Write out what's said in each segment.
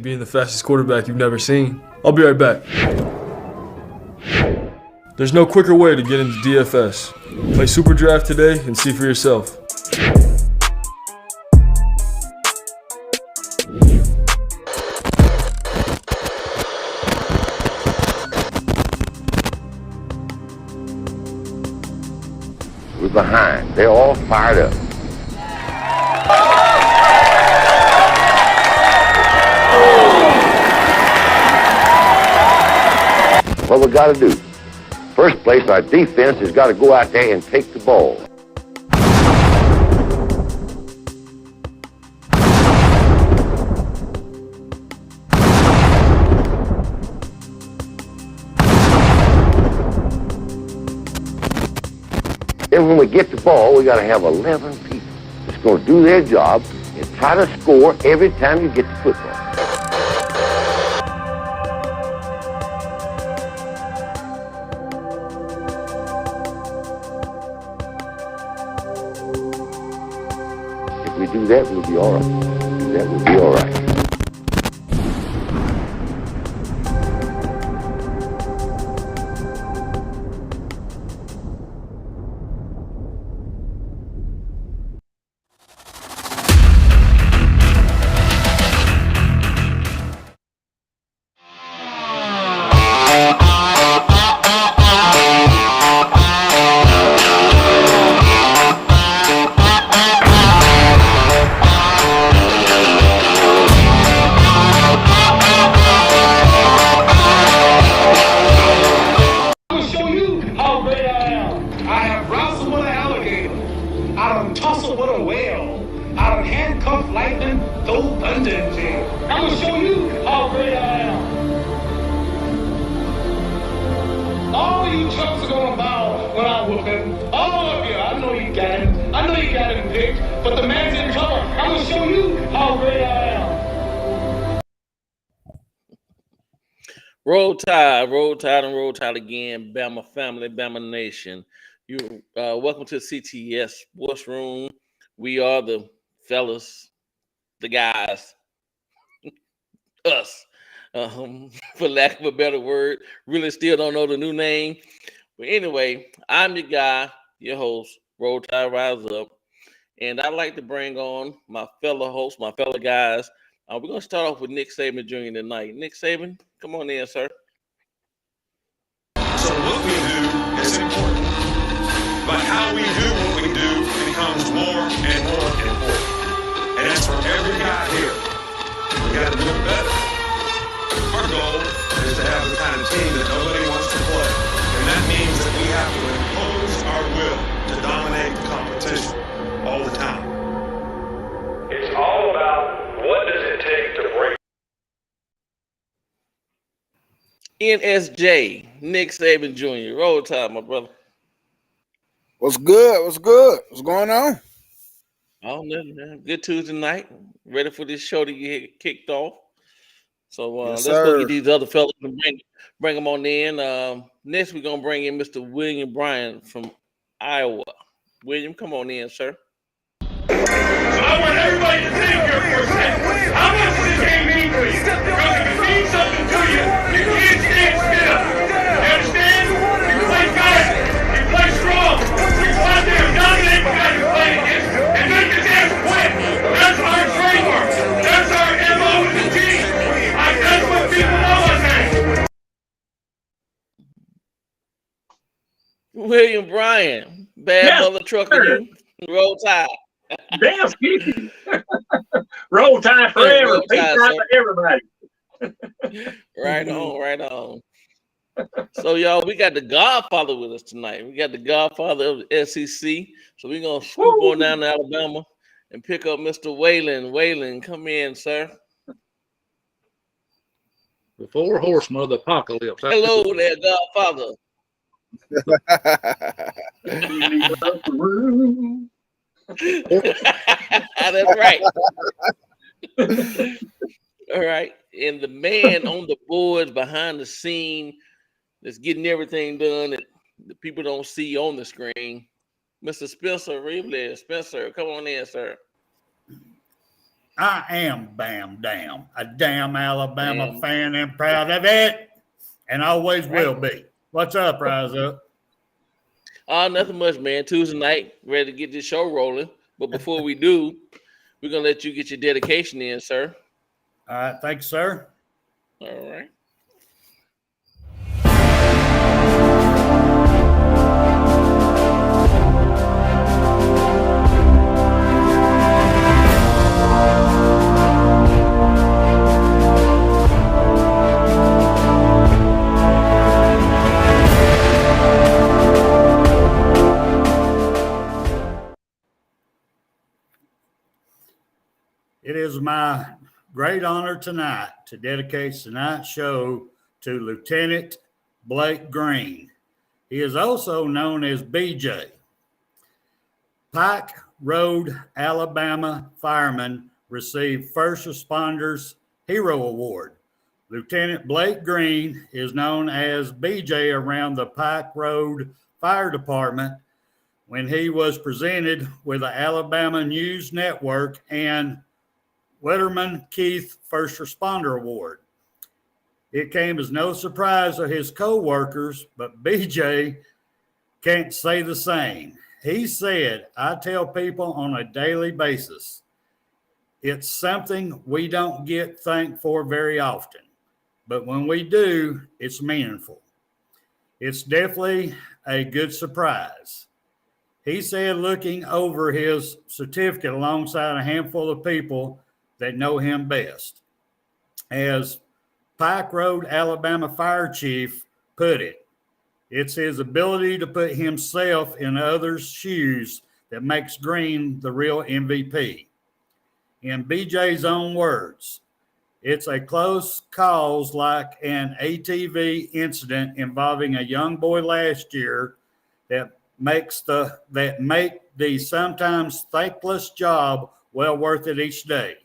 being the fastest quarterback you've never seen. I'll be right back. There's no quicker way to get into DFS. Play Super Draft today and see for yourself. We're behind. They're all fired up. What we got to do? First place, our defense has got to go out there and take the ball. Then when we get the ball, we got to have 11 people that's going to do their job and try to score every time you get the football. If we do that, we'll be all right. Do that, we'll be all right. Roll Tide again, Bama family, Bama nation. You welcome to CTS Sports Room. We are the fellas, the guys, us, for lack of a better word. Really still don't know the new name. But anyway, I'm your guy, your host, Roll Tide Rise Up. And I'd like to bring on my fellow hosts, my fellow guys. We're going to start off with Nick Saban Jr. tonight. Nick Saban, come on in, sir. So what we do is important, but how we do what we do becomes more and more important. And that's for every guy here. We got to do it better. Our goal is to have the kind of team that nobody wants to play. And that means that we have to impose our will to dominate the competition all the time. It's all about what does it take to break. NSJ, Nick Saban Jr. Roll Tide, my brother. What's good? What's good? What's going on? Oh, good Tuesday night. Ready for this show to get kicked off. So Yes, let's go sir. get these other fellas and bring them on in. Next, we're going to bring in Mr. William Bryant from Iowa. William, come on in, sir. I want everybody to think here for a second. How much does this game mean to you? Because if it means something to you, you can't stand still. You understand? You play fast. You play strong. You go out there and dominate the guy you're playing against and make the damn win. That's our trademark. That's our MO to the team. That's what people know us as. William Bryant, bad mother trucker, you. Roll Tide. Damn, Skippy. Roll Tide forever. Roll Peace Tide, out sir. to everybody. Right on. So, y'all, we got the Godfather with us tonight. We got the Godfather of the SEC. So we're going to swoop on down to Alabama and pick up Mr. Whalen. Whalen, come in, sir. The four horsemen of the apocalypse. Hello there, Godfather. That's right. All right. And the man on the boards behind the scene that's getting everything done that the people don't see on the screen, Mr. Spencer Reevely. Spencer, come on in, sir. I am Bam Dam, a damn Alabama Bam. fan and proud of it, and always will be. What's up, Rise Up? Nothing much, man. Tuesday night, ready to get this show rolling. But before we do, we're gonna let you get your dedication in, sir. All right, thanks, sir. All right. It is my great honor tonight to dedicate tonight's show to Lieutenant Blake Green. He is also known as BJ. Pike Road, Alabama firemen received First Responders Hero Award. Lieutenant Blake Green is known as BJ around the Pike Road Fire Department when he was presented with the Alabama News Network and Letterman Keith First Responder Award. It came as no surprise to his co-workers, but BJ can't say the same. He said, I tell people on a daily basis, it's something we don't get thanked for very often, but when we do, it's meaningful. It's definitely a good surprise. He said, looking over his certificate alongside a handful of people that know him best. As Pike Road, Alabama Fire Chief put it, it's his ability to put himself in others' shoes that makes Green the real MVP. In BJ's own words, it's a close calls like an ATV incident involving a young boy last year that make the sometimes thankless job well worth it each day.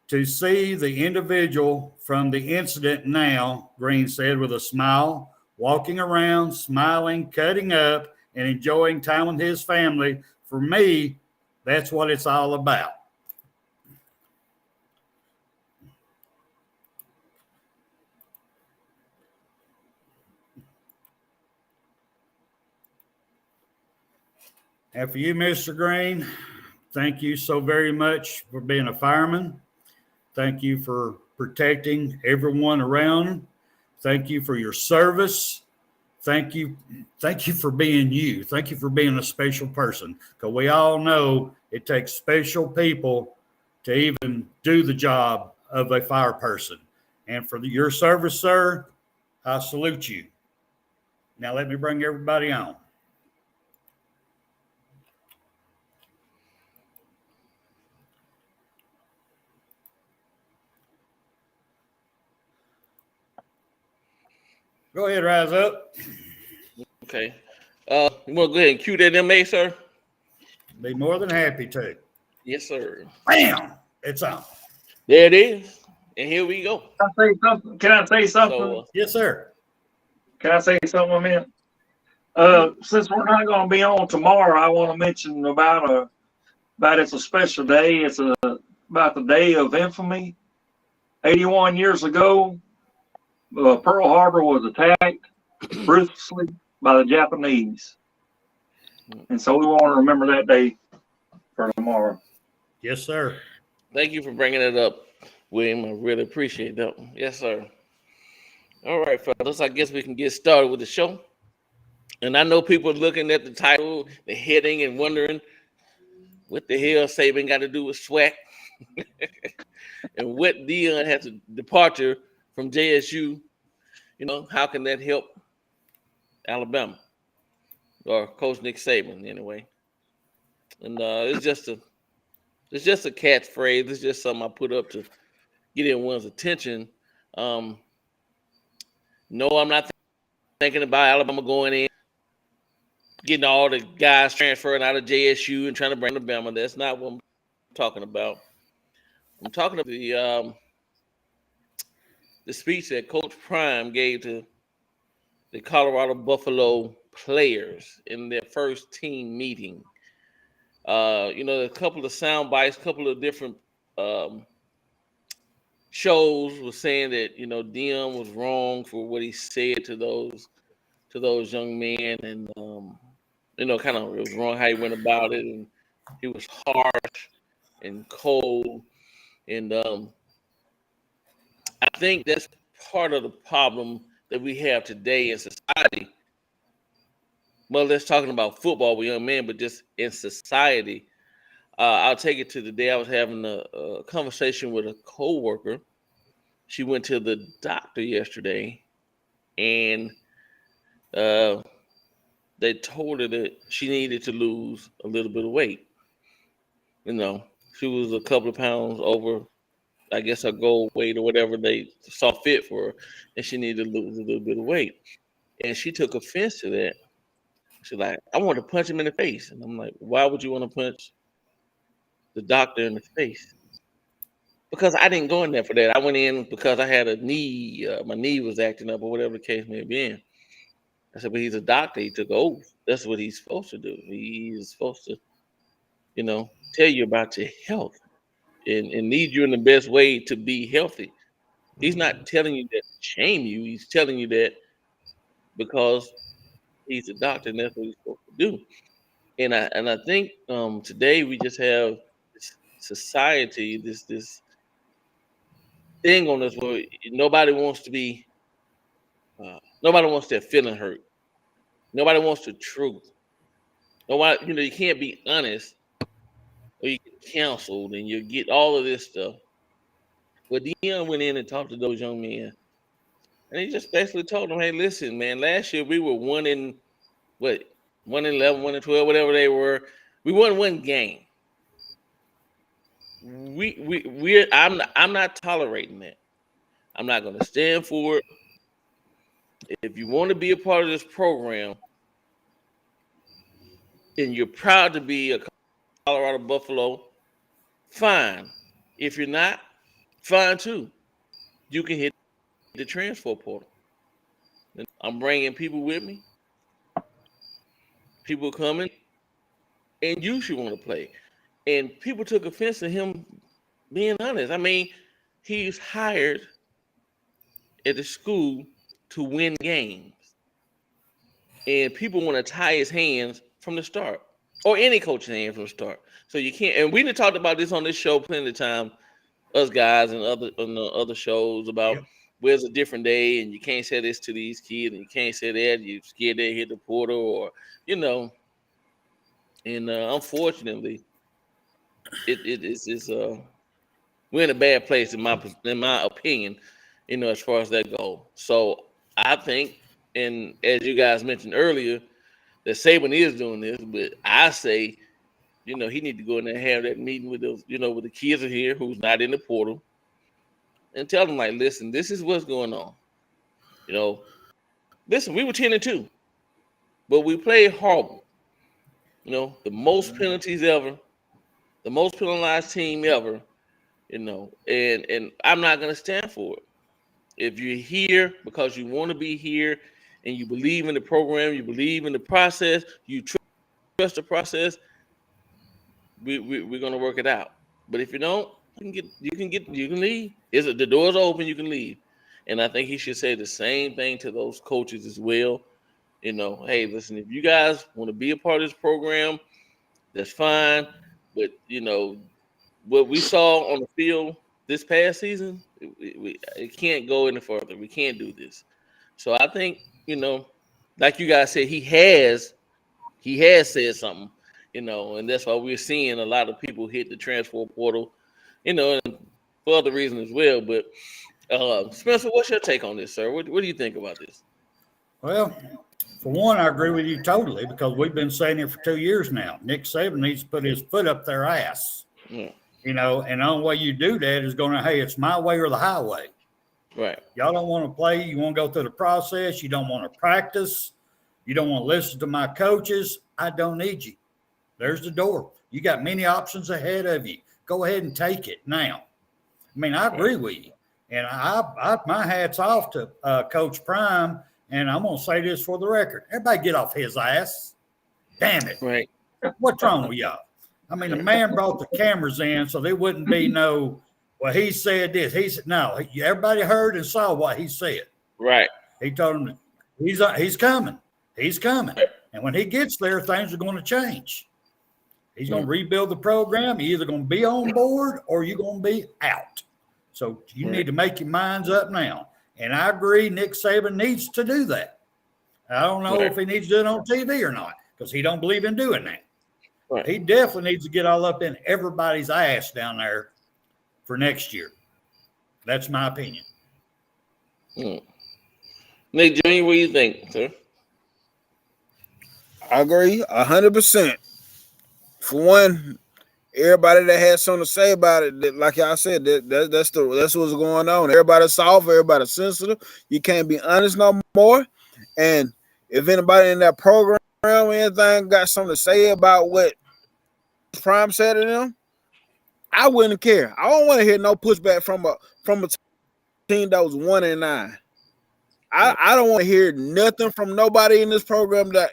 To see the individual from the incident now, Green said with a smile, walking around, smiling, cutting up, and enjoying time with his family, for me, that's what it's all about. And for you, Mr. Green, thank you so very much for being a fireman. Thank you for protecting everyone around. Thank you for your service. Thank you for being you. Thank you for being a special person, because we all know it takes special people to even do the job of a fire person. And for your service, sir, I salute you. Now let me bring everybody on. Go ahead, Rise Up. Okay. You want to go ahead and cue that MA, sir? Be more than happy to. Yes, sir. Bam! It's on. There it is. And here we go. Can I say something? So, Yes, sir. Can I say something, man? Since we're not going to be on tomorrow, I want to mention about it's a special day. It's about the day of infamy. 81 years ago, Pearl Harbor was attacked ruthlessly by the Japanese. And so we want to remember that day for tomorrow. Yes, sir. thank you for bringing it up, William. I really appreciate that. Yes, sir. All right, fellas. I guess we can get started with the show. And I know people are looking at the title, the heading, and wondering what the hell Saban got to do with SWAC and what Deion has a departure from JSU. You know, how can that help Alabama or Coach Nick Saban anyway? And it's just a catchphrase. It's just something I put up to get everyone's attention. No, I'm not thinking about Alabama going in, getting all the guys transferring out of JSU and trying to bring Alabama. That's not what I'm talking about. I'm talking about the speech that Coach Prime gave to the Colorado Buffalo players in their first team meeting. You know, a couple of sound bites, a couple of different shows was saying that Deion was wrong for what he said to those young men, and kind of it was wrong how he went about it, and he was harsh and cold, and I think that's part of the problem that we have today in society. Well, let's talking about football with young men, but just in society. I'll take it to the day I was having a conversation with a coworker. She went to the doctor yesterday, and they told her that she needed to lose a little bit of weight. She was a couple of pounds over, I guess, her goal weight or whatever they saw fit for her, and she needed to lose a little bit of weight. And she took offense to that. She's like, I want to punch him in the face. And I'm like, why would you want to punch the doctor in the face? Because I didn't go in there for that. I went in because I had a knee, my knee was acting up or whatever the case may have been. I said, but he's a doctor. He took an oath. That's what he's supposed to do. He is supposed to, tell you about your health and lead you in the best way to be healthy. He's not telling you that to shame you. He's telling you that because he's a doctor and that's what he's supposed to do. And I think today we just have this society, this thing on us where nobody wants to have feeling hurt. Nobody wants the truth. Nobody, you can't be honest or you get counseled and you get all of this stuff. But Deion went in and talked to those young men. And he just basically told them, hey, listen, man, last year we were 1-11, 1-12, whatever they were. We won one game. I'm not tolerating that. I'm not going to stand for it. If you want to be a part of this program and you're proud to be a Colorado Buffalo, fine. If you're not, fine too. You can hit the transfer portal. I'm bringing people with me. People coming, and you should want to play. And people took offense to him being honest. I mean, he's hired at the school to win games. And people want to tie his hands from the start, or any coach's hands from the start. So you can't, and we done talked about this on this show plenty of time, us guys and other shows about where's a different day, and you can't say this to these kids, and you can't say that, you're scared they hit the portal, or, and unfortunately, it's we're in a bad place in my opinion, as far as that goes. So I think, and as you guys mentioned earlier, that Saban is doing this, but I say, he need to go in there and have that meeting with those, with the kids in here who's not in the portal, and tell them, like, listen, this is what's going on. Listen, we were 10-2, but we played horrible. The most penalties ever, the most penalized team ever, and I'm not going to stand for it. If you're here because you want to be here and you believe in the program, you believe in the process, you trust the process, we're going to work it out. But if you don't, you can leave. The door's open, you can leave. And I think he should say the same thing to those coaches as well. Hey, listen, if you guys want to be a part of this program, that's fine. But, what we saw on the field this past season, it can't go any further. We can't do this. So I think, like you guys said, he has said something, and that's why we're seeing a lot of people hit the transfer portal, and for other reasons as well. But Spencer, what's your take on this, sir? What do you think about this? Well, for one, I agree with you totally, because we've been saying it for 2 years now. Nick Saban needs to put his foot up their ass. Yeah. And the only way you do that is going to, hey, it's my way or the highway. Right. Y'all don't want to play. You want to go through the process. You don't want to practice. You don't want to listen to my coaches. I don't need you. There's the door. You got many options ahead of you. Go ahead and take it now. I mean, I agree with you. And I my hat's off to Coach Prime. And I'm going to say this for the record. Everybody get off his ass. Damn it. Right. What's wrong with y'all? I mean, the man brought the cameras in so there wouldn't be no, well, he said this. He said, no, everybody heard and saw what he said. Right. He told him he's coming. He's coming. And when he gets there, things are going to change. He's going to rebuild the program. You're either going to be on board or you're going to be out. So you need to make your minds up now. And I agree, Nick Saban needs to do that. I don't know if he needs to do it on TV or not because he don't believe in doing that. Right. He definitely needs to get all up in everybody's ass down there for next year. That's my opinion. Nick Jr., what do you think, sir? I agree 100%. For one, everybody that has something to say about it, like y'all said, that's what's going on. Everybody's soft, everybody's sensitive. You can't be honest no more. And if anybody in that program or anything got something to say about what Prime said to them, I wouldn't care. I don't want to hear no pushback from a team that was 1-9. I don't want to hear nothing from nobody in this program that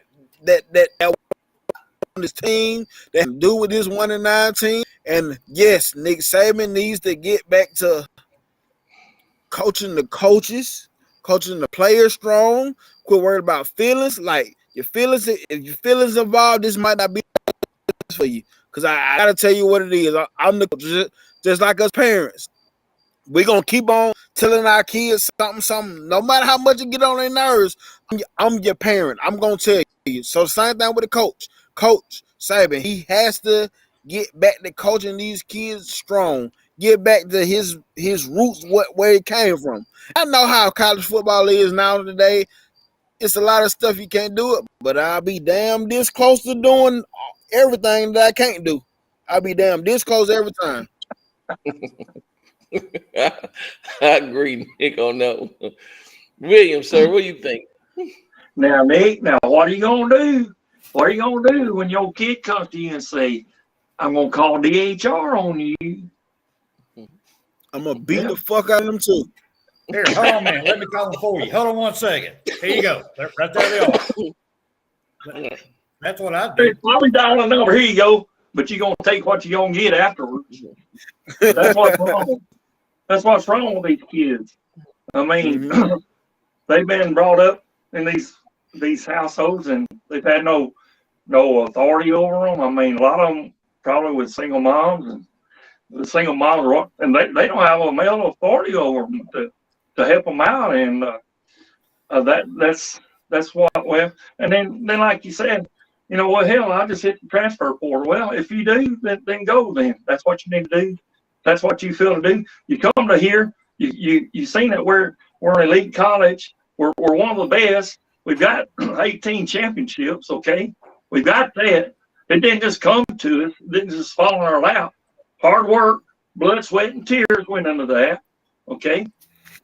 on this team that can do with this 1-9 team. And yes, Nick Saban needs to get back to coaching the coaches, coaching the players strong. Quit worried about feelings. Like your feelings, if your feelings involved, this might not be for you. Because I gotta tell you what it is. I'm the just like us parents. We're gonna keep on telling our kids something. No matter how much it get on their nerves, I'm your parent. I'm gonna tell you. So same thing with the coach. Coach Saban, he has to get back to coaching these kids strong. Get back to his roots, where he came from. I know how college football is now today. It's a lot of stuff you can't do it, but I'll be damn this close to doing everything that I can't do. I'll be damn this close every time. I agree, Nick, on that one. William, sir, what do you think? Now, Nick, what are you going to do? What are you going to do when your kid comes to you and say, I'm going to call DHR on you? I'm going to beat the fuck out of them, too. Here, hold on a minute. Let me call them for you. Hold on 1 second. Here you go. Right there they are. That's what I do. I'll be dialing a number. Here you go. But you're going to take what you're going to get afterwards. That's what's wrong. That's what's wrong with these kids. I mean, they've been brought up in these households, and they've had no authority over them. I mean, a lot of them probably with single moms, and the single moms, and they don't have a male authority over them to help them out, and that's what. Well, and then like you said, you know what? Hell, I just hit the transfer portal. Well, if you do, then go. Then that's what you need to do. That's what you feel to do. You come to here. You seen that we're an elite college. We're one of the best. We've got 18 championships. Okay, we've got that. It didn't just come to us. It didn't just fall in our lap. Hard work, blood, sweat, and tears went into that. Okay,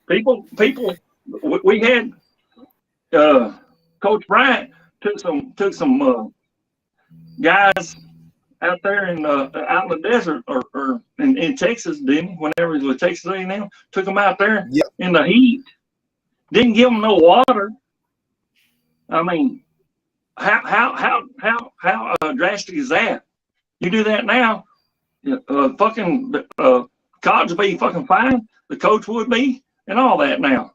people. We had Coach Bryant took some guys out there out in the desert or in Texas, didn't he? Whenever he was with Texas A&M, took them out there in the heat. Didn't give them no water. I mean, how drastic is that? You do that now, college would be fucking fine. The coach would be, and all that now.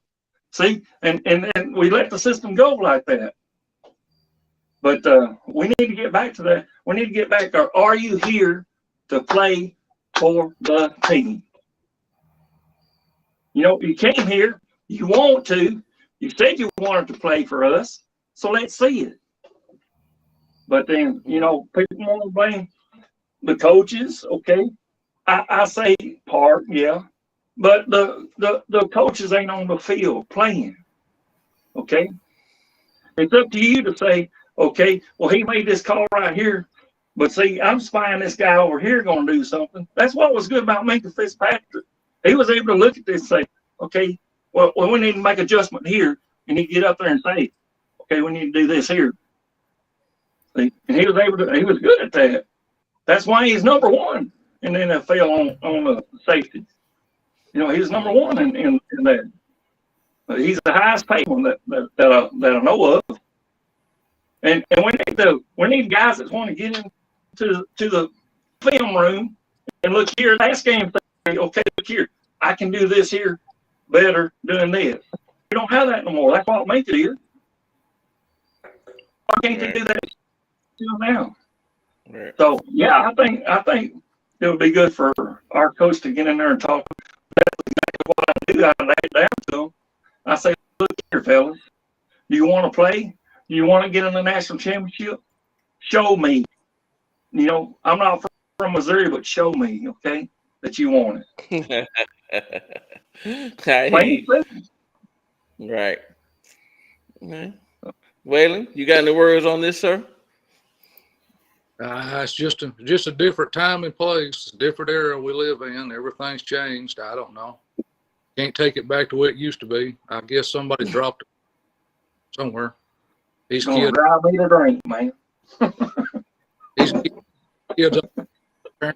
See, and we let the system go like that. But we need to get back to that. We need to get back to, are you here to play for the team? You know, you came here, you want to, you said you wanted to play for us, so let's see it. But then, you know, people want to blame the coaches, okay? I say part, yeah. But the coaches ain't on the field playing, okay? It's up to you to say, okay, well, he made this call right here, but see, I'm spying this guy over here going to do something. That's what was good about Minka Fitzpatrick. He was able to look at this and say, okay, well, we need to make adjustment here, and he'd get up there and say, okay, we need to do this here. See? And he was able to. He was good at that. That's why he's number one in the NFL on the safety. You know, he's number one in that. He's the highest paid one that I know of. And we need guys that want to get into the film room and look here, last game, okay, look here, I can do this here better doing this. We don't have that no more. That's what makes it here. Why can't they do that now? Right. So yeah, I think it would be good for our coach to get in there and talk. That's exactly what I do. I lay it down to him. I say, look here, fellas, do you want to play? Do you want to get in the national championship? Show me. You know, I'm not from Missouri, but show me, okay, that you want it. Right. Okay. Waylon, you got any words on this, sir? It's just a different time and place, different era we live in. Everything's changed. I don't know. Can't take it back to what it used to be. I guess somebody dropped it somewhere. These kids drive me to drink, man. These kids up there,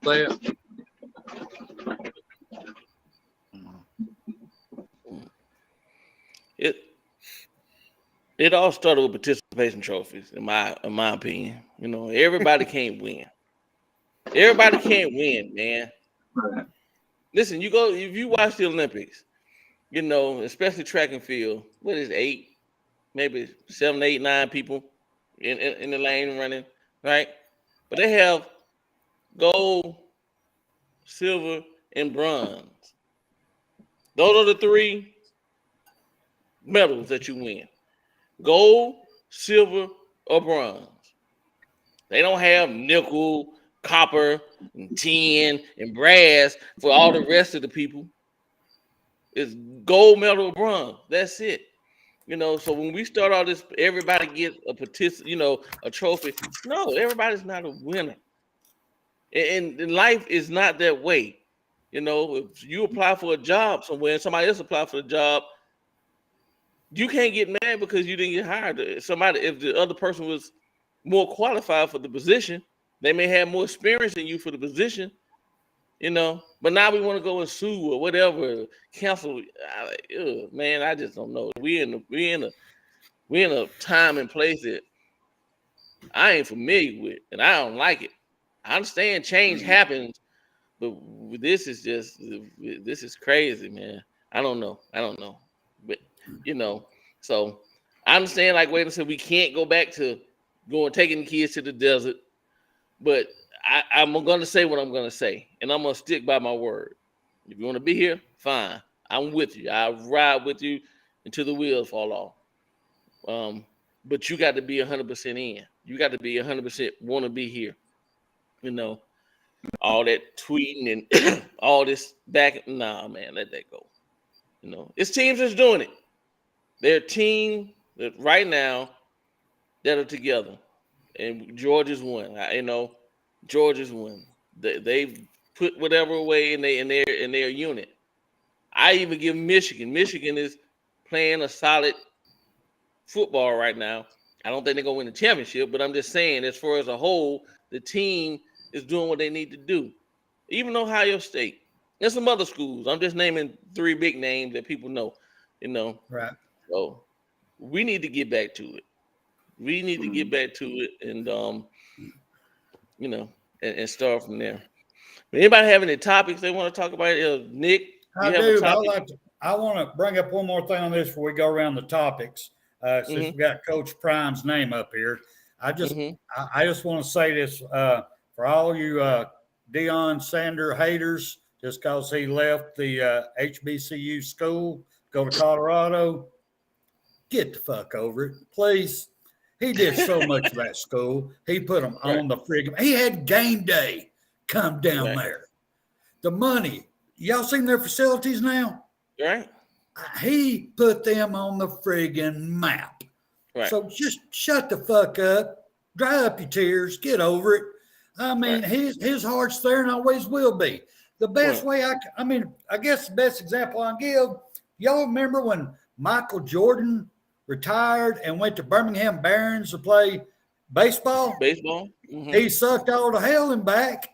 that. It all started with participation trophies, in my opinion. You know, everybody can't win. Everybody can't win, man. Listen, if you watch the Olympics, you know, especially track and field, what is 8, maybe 7, 8, 9 people in the lane running, right? But they have gold, silver, and bronze. Those are the 3 medals that you win. Gold, silver, or bronze. They don't have nickel, copper, and tin, and brass for all the rest of the people. It's gold, medal, or bronze. That's it. You know, so when we start all this, everybody gets a trophy. No, everybody's not a winner. And life is not that way. You know, if you apply for a job somewhere and somebody else apply for the job, you can't get mad because you didn't get hired. If the other person was more qualified for the position, they may have more experience than you for the position, you know. But now we want to go and sue or whatever, cancel. Man, I just don't know. We're in a time and place that I ain't familiar with, and I don't like it. I understand change happens, but this is crazy, man. I don't know. But you know, so I understand, like Waylon said, we can't go back to taking the kids to the desert, but I'm gonna say what I'm gonna say, and I'm gonna stick by my word. If you want to be here, fine. I'm with you. I'll ride with you until the wheels fall off. But you got to be 100% in. You got to be 100% want to be here. You know, all that tweeting and all this back. Nah, man, let that go. You know, it's teams that's doing it. They're a team that right now that are together, and Georgia's one. Georgia's one. They've put whatever away in their unit. I even give Michigan. Michigan is playing a solid football right now. I don't think they're gonna win the championship, but I'm just saying, as far as a whole, the team is doing what they need to do. Even Ohio State. There's some other schools. I'm just naming 3 big names that people know, you know. Right. So we need to get back to it. We need to get back to it and you know, and start from there. But anybody have any topics they want to talk about? Nick, I do. I want to bring up one more thing on this before we go around the topics. Since we got Coach Prime's name up here, I just want to say this for all you Deion Sanders haters, just because he left the HBCU school, go to Colorado, get the fuck over it, please. He did so much for that school. He put them on the friggin'. He had game day come down there. The money. Y'all seen their facilities now? Right. He put them on the friggin' map. Right. So just shut the fuck up, dry up your tears, get over it. I mean, his heart's there and always will be. The best way I guess the best example I can give, y'all remember when Michael Jordan retired and went to Birmingham Barons to play baseball? Baseball. Mm-hmm. He sucked all the hell and back,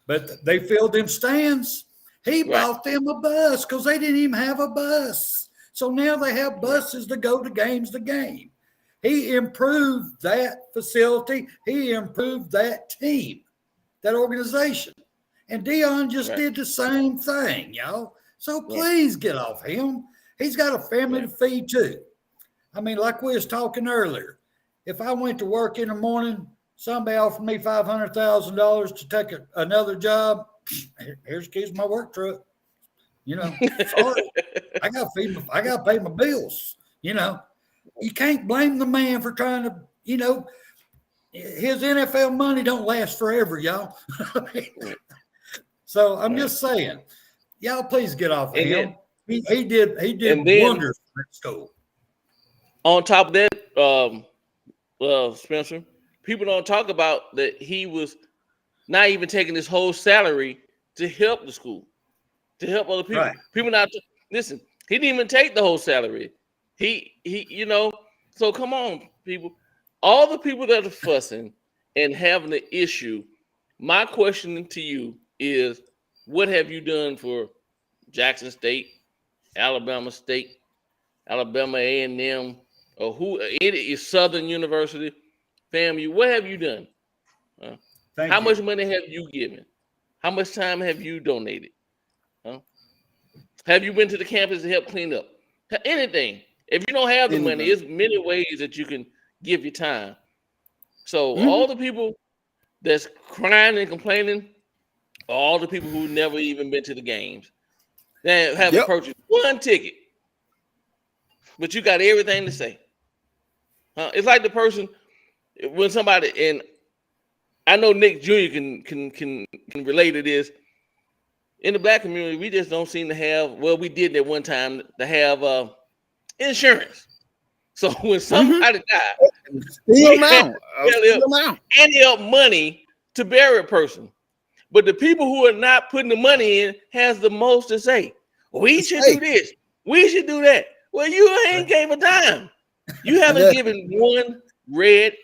but they filled them stands. He bought them a bus because they didn't even have a bus. So now they have buses to go to games to game. He improved that facility. He improved that team, that organization. And Deion just did the same thing, y'all. So please get off him. He's got a family to feed too. I mean, like we was talking earlier, if I went to work in the morning, somebody offered me $500,000 to take another job, here's the keys to my work truck. You know, sorry, I got to pay my bills. You know, you can't blame the man for trying to, you know, his NFL money don't last forever, y'all. So I'm just saying, y'all please get off of him. He did wonders for that school. On top of that, Spencer, people don't talk about that he was not even taking his whole salary to help the school, to help other people. Right. People not listen. He didn't even take the whole salary. He, you know. So come on, people. All the people that are fussing and having the issue. My question to you is, what have you done for Jackson State, Alabama State, Alabama A&M, or who? It is Southern University, FAMU. What have you done? How much money have you given? How much time have you donated? Have you been to the campus to help clean up? Anything. If you don't have the money, there's many ways that you can give your time. So all the people that's crying and complaining, all the people who never even been to the games, that have purchased one ticket, but you got everything to say. It's like the person when somebody, and I know Nick Jr. can relate to this. In the black community, we just don't seem to have. Well, we did at one time to have insurance. So when somebody died, we had up money to bury a person. But the people who are not putting the money in has the most to say. We should do this. We should do that. Well, you ain't gave a dime. You haven't given one red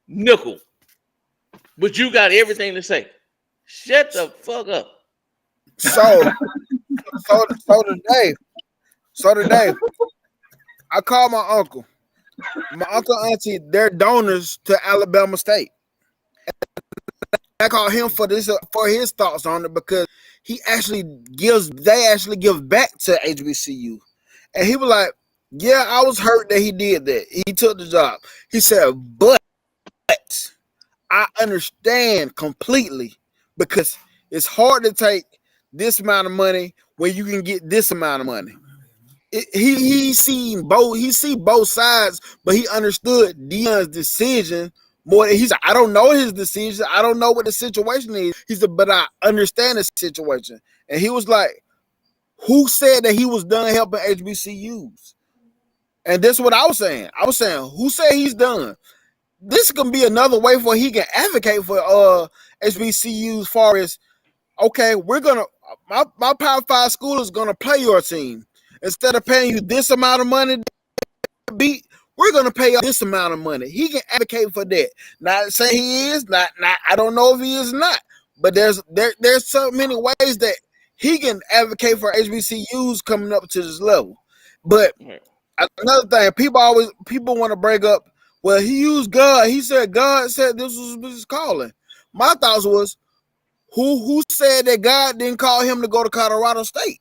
nickel. But you got everything to say. Shut the fuck up. So today, I called my uncle. My uncle and auntie, they're donors to Alabama State. I called him for his thoughts on it because they actually give back to HBCU. And he was like, yeah, I was hurt that he did that. He took the job. He said, but I understand completely because it's hard to take this amount of money when you can get this amount of money. He see both sides, but he understood Deion's decision more. He's like, I don't know his decision. I don't know what the situation is. He said, but I understand the situation. And he was like, who said that he was done helping HBCUs? And that's what I was saying. I was saying, who said he's done? This is gonna be another way for he can advocate for HBCUs as far as, okay, we're gonna my Power 5 school is gonna play your team. Instead of paying you this amount of money to beat, we're gonna pay you this amount of money. He can advocate for that. Not saying he is, not I don't know if he is not, but there's so many ways that he can advocate for HBCUs coming up to this level. But another thing, people want to bring up, well, he used God. He said God said this was his calling. My thoughts was, who said that God didn't call him to go to Colorado State?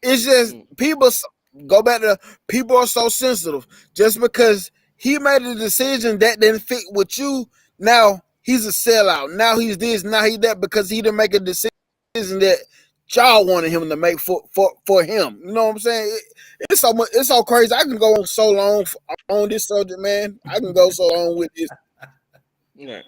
It's just people go back to people are so sensitive. Just because he made a decision that didn't fit with you, now he's a sellout. Now he's this, now he's that, because he didn't make a decision that y'all wanted him to make for him. You know what I'm saying? It's so crazy. I can go on so long on this subject, man. I can go so long with this. Right.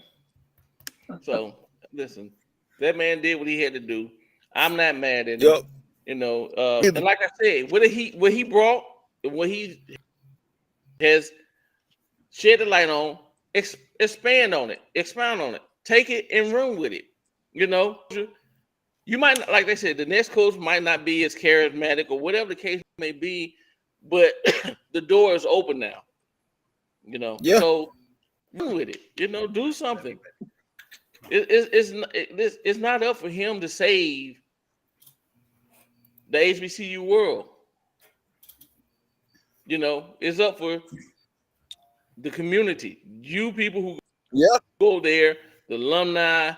So listen, that man did what he had to do. I'm not mad at him. You know, and like I said, what he brought, what he has shed the light on, expand on it, expound on it, take it and run with it. You know, you might, like they said, the next coach might not be as charismatic or whatever the case may be, but the door is open now. You know, so run with it. You know, do something. It's not up for him to save the HBCU world. You know, it's up for the community, you people who Yeah. go there, the alumni,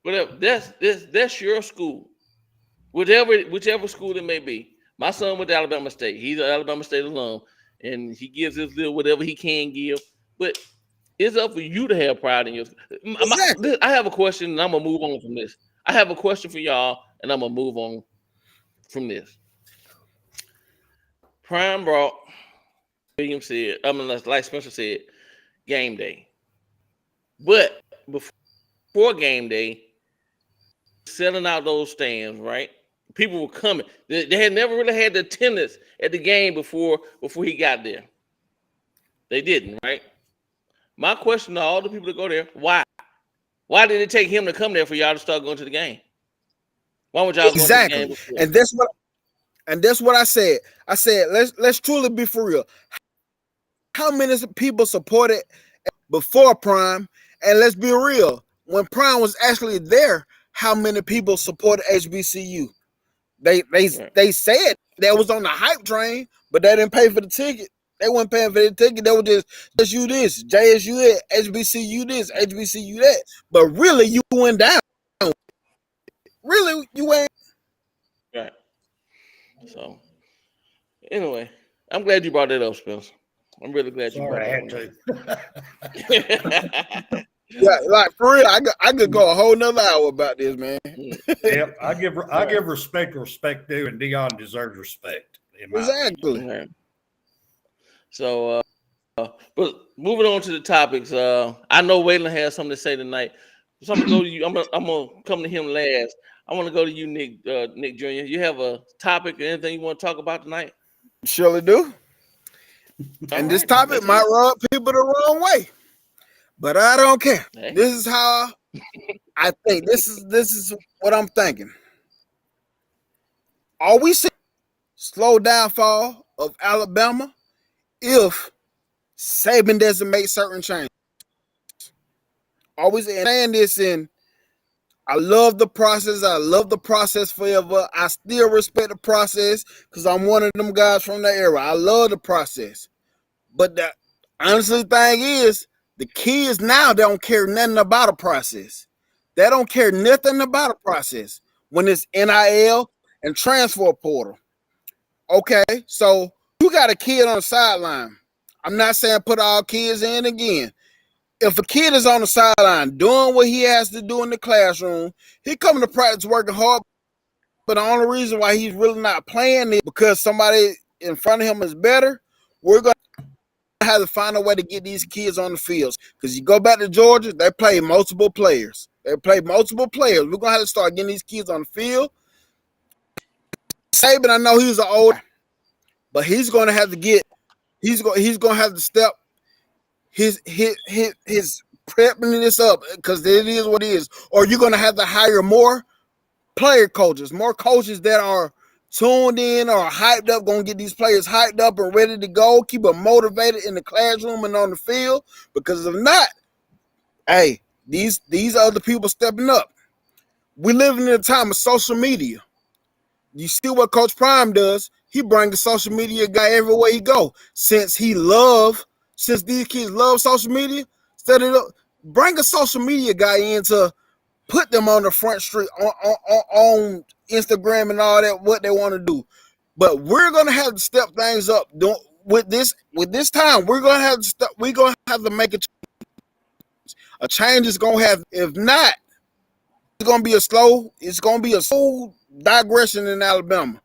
whatever. That's your school, whichever school it may be. My son went to Alabama State. He's an Alabama State alum, and he gives his little whatever he can give. But it's up for you to have pride in your. Exactly. I have a question, and I'm gonna move on from this. I have a question for y'all, and I'm gonna move on from this. Prime brought, William said, like Spencer said, game day. But before game day, selling out those stands, right? People were coming. They had never really had the attendance at the game before he got there. They didn't, right? My question to all the people that go there, why? Why did it take him to come there for y'all to start going to the game? Why would y'all go to the game before? And that's what I said. I said, let's truly be for real. How many people supported before Prime? And let's be real. When Prime was actually there, how many people supported HBCU? They said that was on the hype train, but they didn't pay for the ticket. They weren't paying for the ticket. They were just you this, JSU that, HBCU this, HBCU that. But really, you went down. Really, you ain't. Right. So, anyway, I'm glad you brought that up, Spencer. I'm really glad you brought that up. Yeah, like for real, I could go a whole nother hour about this, man. Yep, I give respect due, and Deion deserves respect. Exactly. Right. So, but moving on to the topics, I know Waylon has something to say tonight. So I'm gonna go to you. I'm gonna come to him last. I want to go to you, Nick Jr. You have a topic or anything you want to talk about tonight? Surely do. And this topic might rub people the wrong way, but I don't care. Hey. This is how I think. This is what I'm thinking. Are we seeing slow downfall of Alabama if Saban doesn't make certain changes? Always saying this, and I love the process. I love the process forever. I still respect the process because I'm one of them guys from the era. I love the process. But the honestly thing is, the kids now don't care nothing about a process. They don't care nothing about a process when it's NIL and transfer portal. Okay, so you got a kid on the sideline. I'm not saying put all kids in again. If a kid is on the sideline doing what he has to do in the classroom, he coming to practice working hard, but the only reason why he's really not playing is because somebody in front of him is better. We're going to have to find a way to get these kids on the fields. Because you go back to Georgia, they play multiple players. We're going to have to start getting these kids on the field. Saban, I know he's an old, but he's going to have to get, he's going to have to step his prepping this up, because it is what it is. Or you're going to have to hire more player coaches, more coaches that are tuned in or hyped up, going to get these players hyped up and ready to go, keep them motivated in the classroom and on the field. Because if not, hey, these other people stepping up. We live in a time of social media. You see what Coach Prime does? He brings a social media guy everywhere he go. Since these kids love social media, bring a social media guy in to put them on the front street on Instagram and all that, what they want to do. But we're gonna have to step things up. With this time, we're gonna have to make a change. A change is gonna have. If not, it's gonna be a slow digression in Alabama,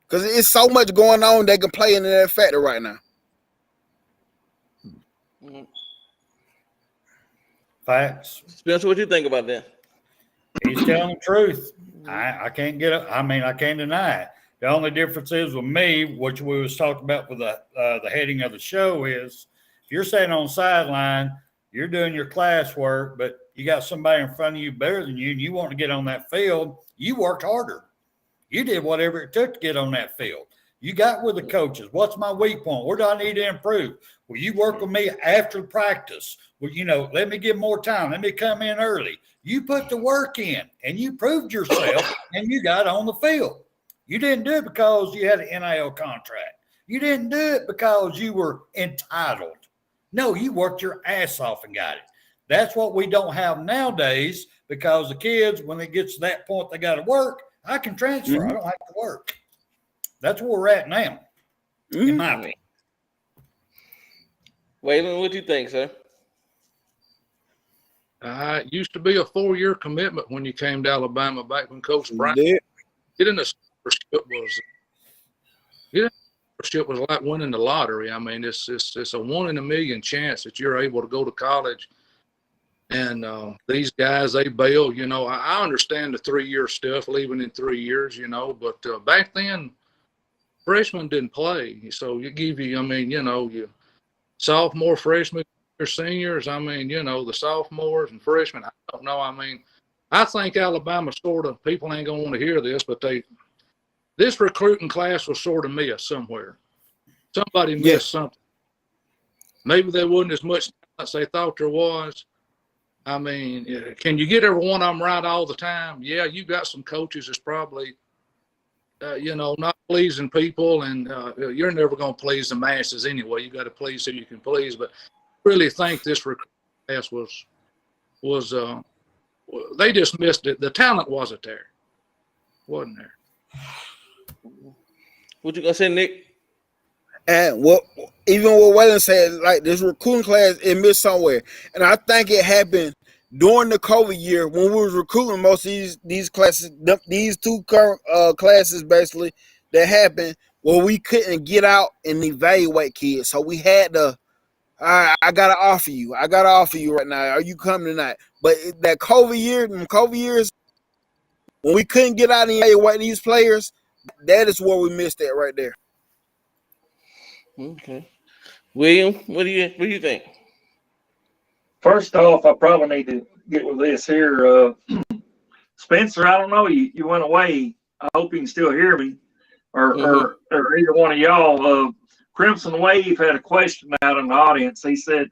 because it's so much going on they can play in that factor right now. Facts. Spencer, what do you think about that? He's telling the truth. I can't get it. I mean, I can't deny it. The only difference is with me, which we was talking about with the heading of the show, is if you're sitting on the sideline, you're doing your classwork, but you got somebody in front of you better than you, and you want to get on that field, you worked harder. You did whatever it took to get on that field. You got with the coaches. What's my weak point? Where do I need to improve? Will you work with me after practice? Well, let me get more time. Let me come in early. You put the work in, and you proved yourself, and you got on the field. You didn't do it because you had an NIL contract. You didn't do it because you were entitled. No, you worked your ass off and got it. That's what we don't have nowadays because the kids, when it gets to that point, they got to work. I can transfer. I don't have to work. That's where we're at now, in my opinion. Waylon, what do you think, sir? It used to be a 4-year commitment when you came to Alabama back when Coach Brown. Getting a scholarship was like winning the lottery. I mean, it's a 1 in a million chance that you're able to go to college. And these guys, they bail. You know, I understand the 3-year stuff, leaving in 3 years. You know, but back then, freshmen didn't play. So you give you, I mean, you know, you sophomore, freshman, or seniors. I mean, you know, the sophomores and freshmen. I don't know. I mean, I think Alabama sort of, people ain't gonna want to hear this, but this recruiting class was sort of missed somewhere. Somebody missed something. Maybe there wasn't as much as they thought there was. I mean, can you get every one of them right all the time? Yeah, you got some coaches that's probably, you know, not pleasing people, and you're never going to please the masses anyway. You got to please who you can please. But I really think this recruiting class was they just missed it. The talent wasn't there. Wasn't there. What you gonna say, Nick? And what even what Waylon said, like this recruiting class, it missed somewhere. And I think it happened during the COVID year when we was recruiting most of these classes, these two current classes basically that happened where we couldn't get out and evaluate kids. So we had to, I gotta offer you. I gotta offer you right now. Are you coming tonight? But that COVID years, when we couldn't get out and evaluate these players, that is where we missed it right there. Okay. William, what do you think? First off, I probably need to get with this here. Spencer, I don't know. You went away. I hope you can still hear me, or either one of y'all. Crimson Wave had a question out in the audience. He said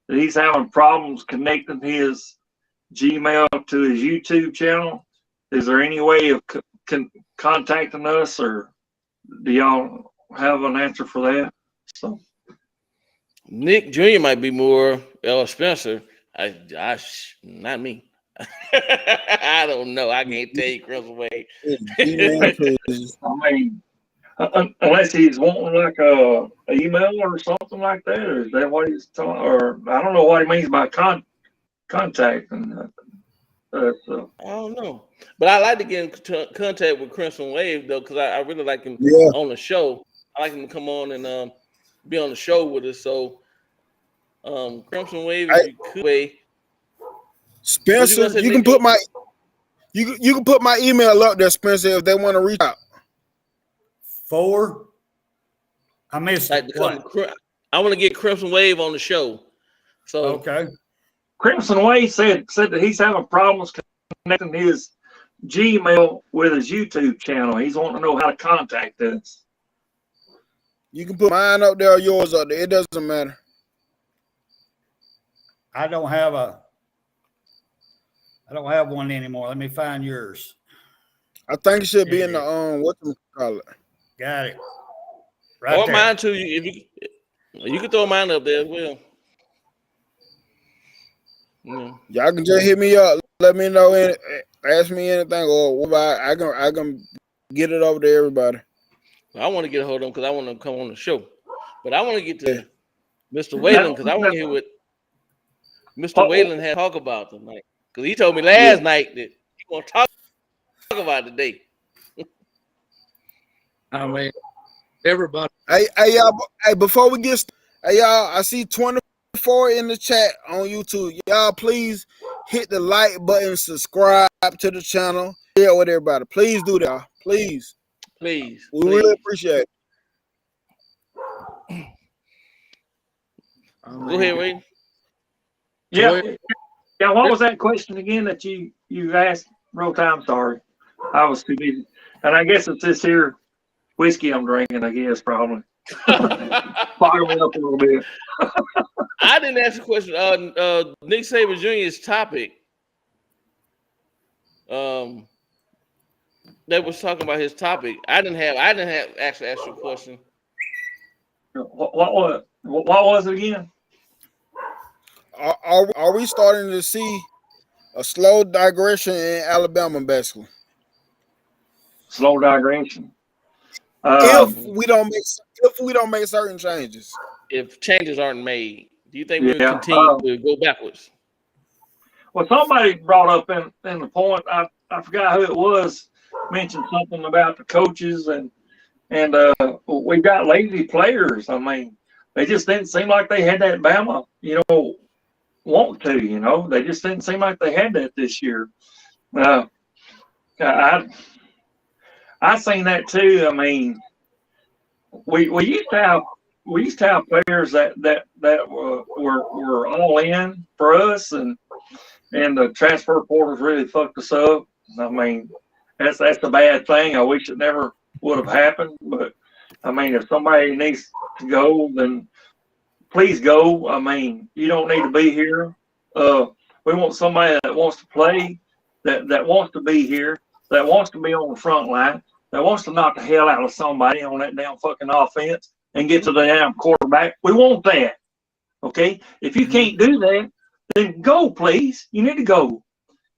that he's having problems connecting his Gmail to his YouTube channel. Is there any way of contacting us, or do y'all have an answer for that? So, Nick Jr. might be more Spencer. Not me. I don't know. I can't tell you, Crimson Wave. I mean, unless he's wanting like a email or something like that, or is that what he's talking? Or I don't know what he means by contact. I don't know, but I like to get in contact with Crimson Wave though, because I really like him on the show. I like him to come on and be on the show with us. So, Crimson Wave, if you could, Spencer, you can put you can put my email up there, Spencer, if they want to reach out. I missed I want to get Crimson Wave on the show. So okay. Crimson Wave said that he's having problems connecting his Gmail with his YouTube channel. He's wanting to know how to contact us. You can put mine up there or yours up there. It doesn't matter. I don't have one anymore. Let me find yours. I think it should be in the what you call it. Got it. Right or there. mine too. You can throw mine up there as well. Y'all can just hit me up. Let me know. Ask me anything, or I can get it over to everybody. I want to get a hold of him because I want to come on the show, but I want to get to Mr. Whalen because I want to hear what Mr. Whalen had to talk about tonight. Because he told me last night that he going to talk about today. I mean, everybody. Hey, y'all. Hey, before we get started, hey, y'all, I see 24 in the chat on YouTube. Y'all, please hit the like button, subscribe to the channel, share with everybody. Please do that, please. Please. We really appreciate it. Go ahead, Wade. Yeah. What was that question again that you asked? Real time. Sorry, I was too busy. And I guess it's this here whiskey I'm drinking. I guess probably firing up a little bit. I didn't ask a question. Nick Saban Jr.'s topic. That was talking about his topic. I didn't have actually asked you a question. What was it again? are we starting to see a slow digression in Alabama basketball? Slow digression. If we don't make certain changes. If changes aren't made, do you think we'll Yeah. continue to go backwards? Well, somebody brought up in the point, I forgot who it was, mentioned something about the coaches and we've got lazy players. I mean, they just didn't seem like they had that Bama, want to, they just didn't seem like they had that this year. I seen that too. I mean, we used to have players that were all in for us, and the transfer portal's really fucked us up. I mean, that's a bad thing. I wish it never would have happened, but I mean, if somebody needs to go, then please go. I mean, you don't need to be here. We want somebody that wants to play, that wants to be here, that wants to be on the front line, that wants to knock the hell out of somebody on that damn fucking offense and get to the damn quarterback. We want that. Okay? If you can't do that, then go, please. You need to go.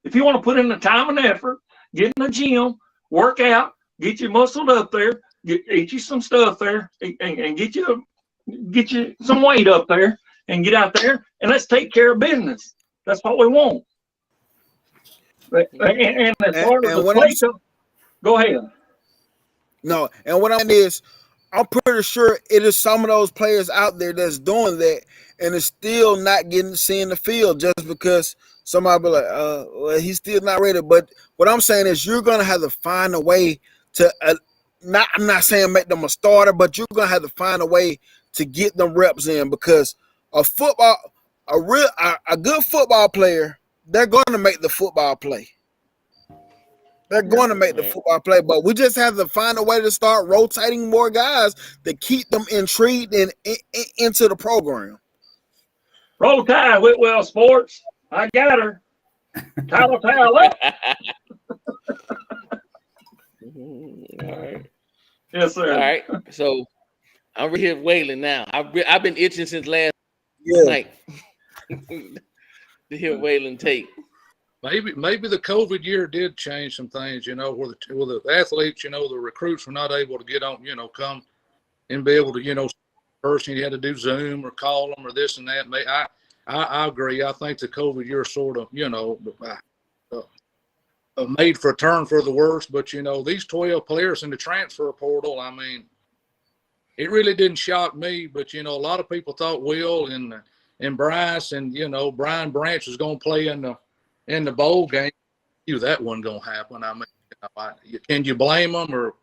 If you want to put in the time and effort, get in the gym, work out, get you muscled up there, eat you some stuff there, and get you some weight up there, and get out there, and let's take care of business. That's what we want. And as far as the play, go ahead. No, and what I mean is, I'm pretty sure it is some of those players out there that's doing that and is still not seeing the field just because somebody be like, well, he's still not ready. But what I'm saying is, you're gonna have to find a way to I'm not saying make them a starter, but you're gonna have to find a way to get them reps in, because a good football player, they're going to make the football play. They're going to make the football play, but we just have to find a way to start rotating more guys to keep them intrigued and into the program. Roll Tide, Whitwell Sports. I got her. Towel up. All right. Yes, sir. All right. So I'm here with Waylon now. I've been itching since last night to hear Waylon take. Maybe the COVID year did change some things, where the athletes, the recruits were not able to get on, come and be able to, person you had to do Zoom or call them or this and that. I agree. I think the COVID year sort of, made for a turn for the worse. But, these 12 players in the transfer portal, I mean, it really didn't shock me. But, a lot of people thought Will and Bryce and, Brian Branch was going to play in the bowl game. That wasn't going to happen. I mean, can you blame them, or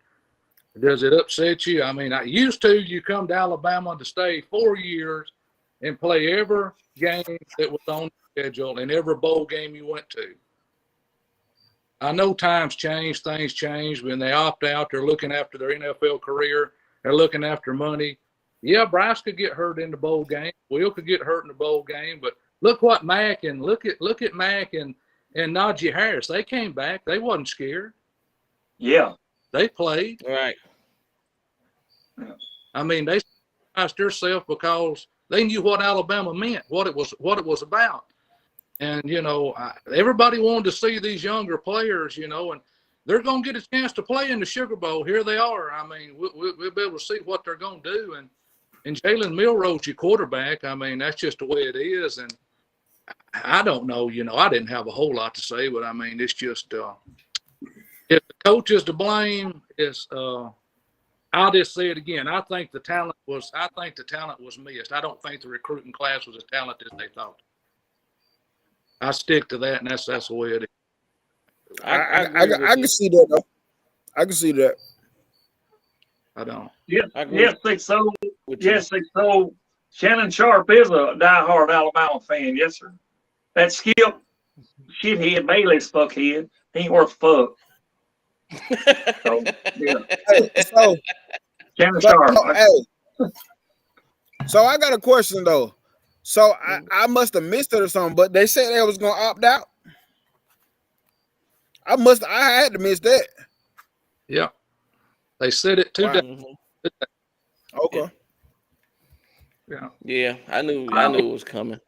does it upset you? I mean, you come to Alabama to stay 4 years and play every game that was on the schedule and every bowl game you went to. I know times change, things change. When they opt out, they're looking after their NFL career. They're looking after money. Yeah, Bryce could get hurt in the bowl game. Will could get hurt in the bowl game. But look what Mac and look at Mac and Najee Harris. They came back. They wasn't scared. Yeah, they played. Right. I mean, they sacrificed themselves because they knew what Alabama meant, what it was about. And, everybody wanted to see these younger players, and they're going to get a chance to play in the Sugar Bowl. Here they are. I mean, we'll be able to see what they're going to do. And Jalen Milroe's your quarterback. I mean, that's just the way it is. And I don't know, I didn't have a whole lot to say, but I mean, it's just if the coach is to blame, I'll just say it again. I think the talent was missed. I don't think the recruiting class was as talented as they thought. I stick to that, and that's the way it is. I can see that, though. I can see that. I don't. Yes, think so. Yes, think so. Shannon Sharp is a diehard Alabama fan. Yes, sir. That Skip, shithead, Bailey's fuckhead. He ain't worth fuck. So, yeah. So Shannon Sharp. So I got a question, though. So I must have missed it or something, but they said they was going to opt out. I had to miss that. Yeah. They said it today. Okay. Yeah. Yeah, I knew it was coming.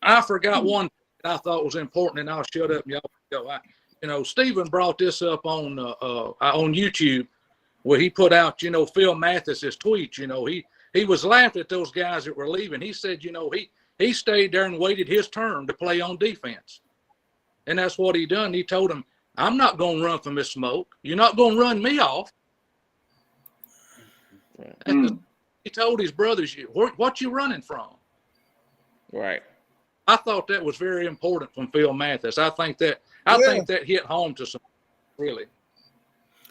I forgot one that I thought was important, and I'll shut up and y'all go. Stephen brought this up on YouTube where he put out, Phil Mathis's tweet. He was laughing at those guys that were leaving. He said, he stayed there and waited his turn to play on defense. And that's what he done. He told him, I'm not going to run from Miss Smoke. You're not going to run me off. He told his brothers, what you running from? Right. I thought that was very important from Phil Mathis. I think that hit home to some, really.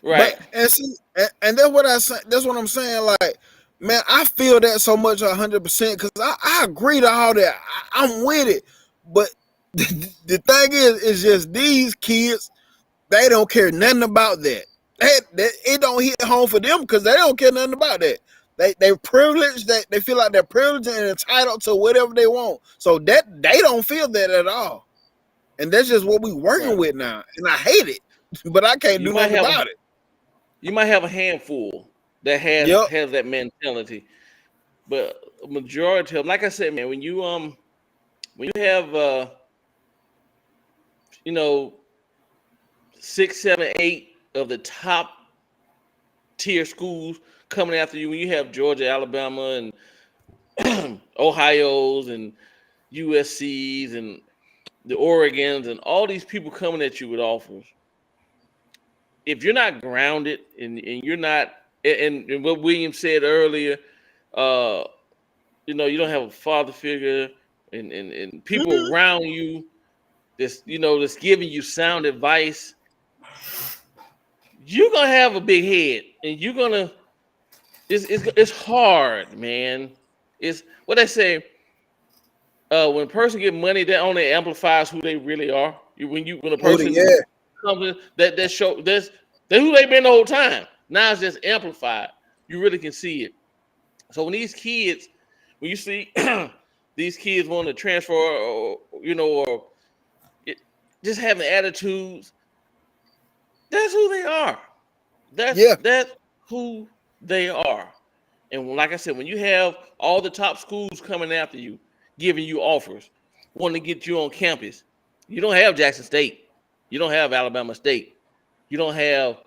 Right. And that's what that's what I'm saying. Like, man, I feel that so much 100% because I agree to all that. I'm with it. But the thing is just these kids, they don't care nothing about that. It don't hit home for them because they don't care nothing about that. They're privileged. They feel like they're privileged and entitled to whatever they want. So that they don't feel that at all. And that's just what we're working with now. And I hate it, but I can't do nothing about it. You might have a handful that has that mentality, but a majority of, like I said, man, when you have 6, 7, 8 of the top tier schools coming after you, when you have Georgia, Alabama, and Ohio's and USC's and the Oregons and all these people coming at you with offers, if you're not grounded and you're not, and what William said earlier, you don't have a father figure and people around you that's giving you sound advice, you're gonna have a big head and you're gonna. It's hard, man. It's what they say. When a person get money, that only amplifies who they really are. When a person something that's who they've been the whole time. Now it's just amplified. You really can see it. So when you see these kids want to transfer, or just having attitudes, that's who they are. That's who they are. And like I said, when you have all the top schools coming after you, giving you offers, wanting to get you on campus, you don't have Jackson State, you don't have Alabama State, you don't have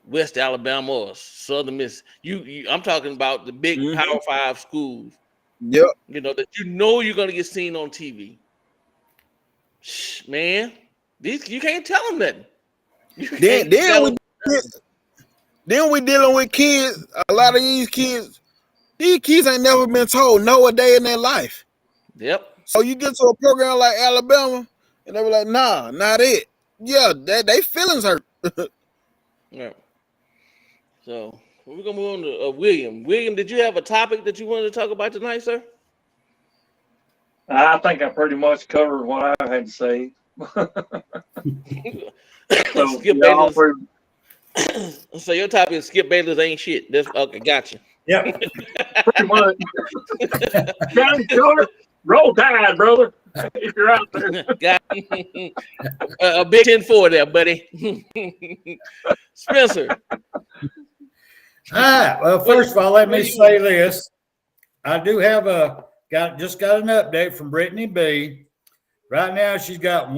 West Alabama or Southern Miss. I'm talking about the big Power 5 schools. Yep. That you're gonna get seen on TV. Man, you can't tell them nothing. Then we dealing with kids. A lot of these kids ain't never been told no a day in their life. Yep. So you get to a program like Alabama, and they were like, "Nah, not it." Yeah, they feelings hurt. Yeah. So we're gonna move on to William. William, did you have a topic that you wanted to talk about tonight, sir? I think I pretty much covered what I had to say. So your topic is Skip Bayless ain't shit. That's okay. Gotcha. Yep. Pretty much. Johnny Short, roll tide, brother. If you're out there. Got a big 10-4 there, buddy. Spencer. All right. Well, first of all, let me say this. I do have just got an update from Brittany B. Right now, she's got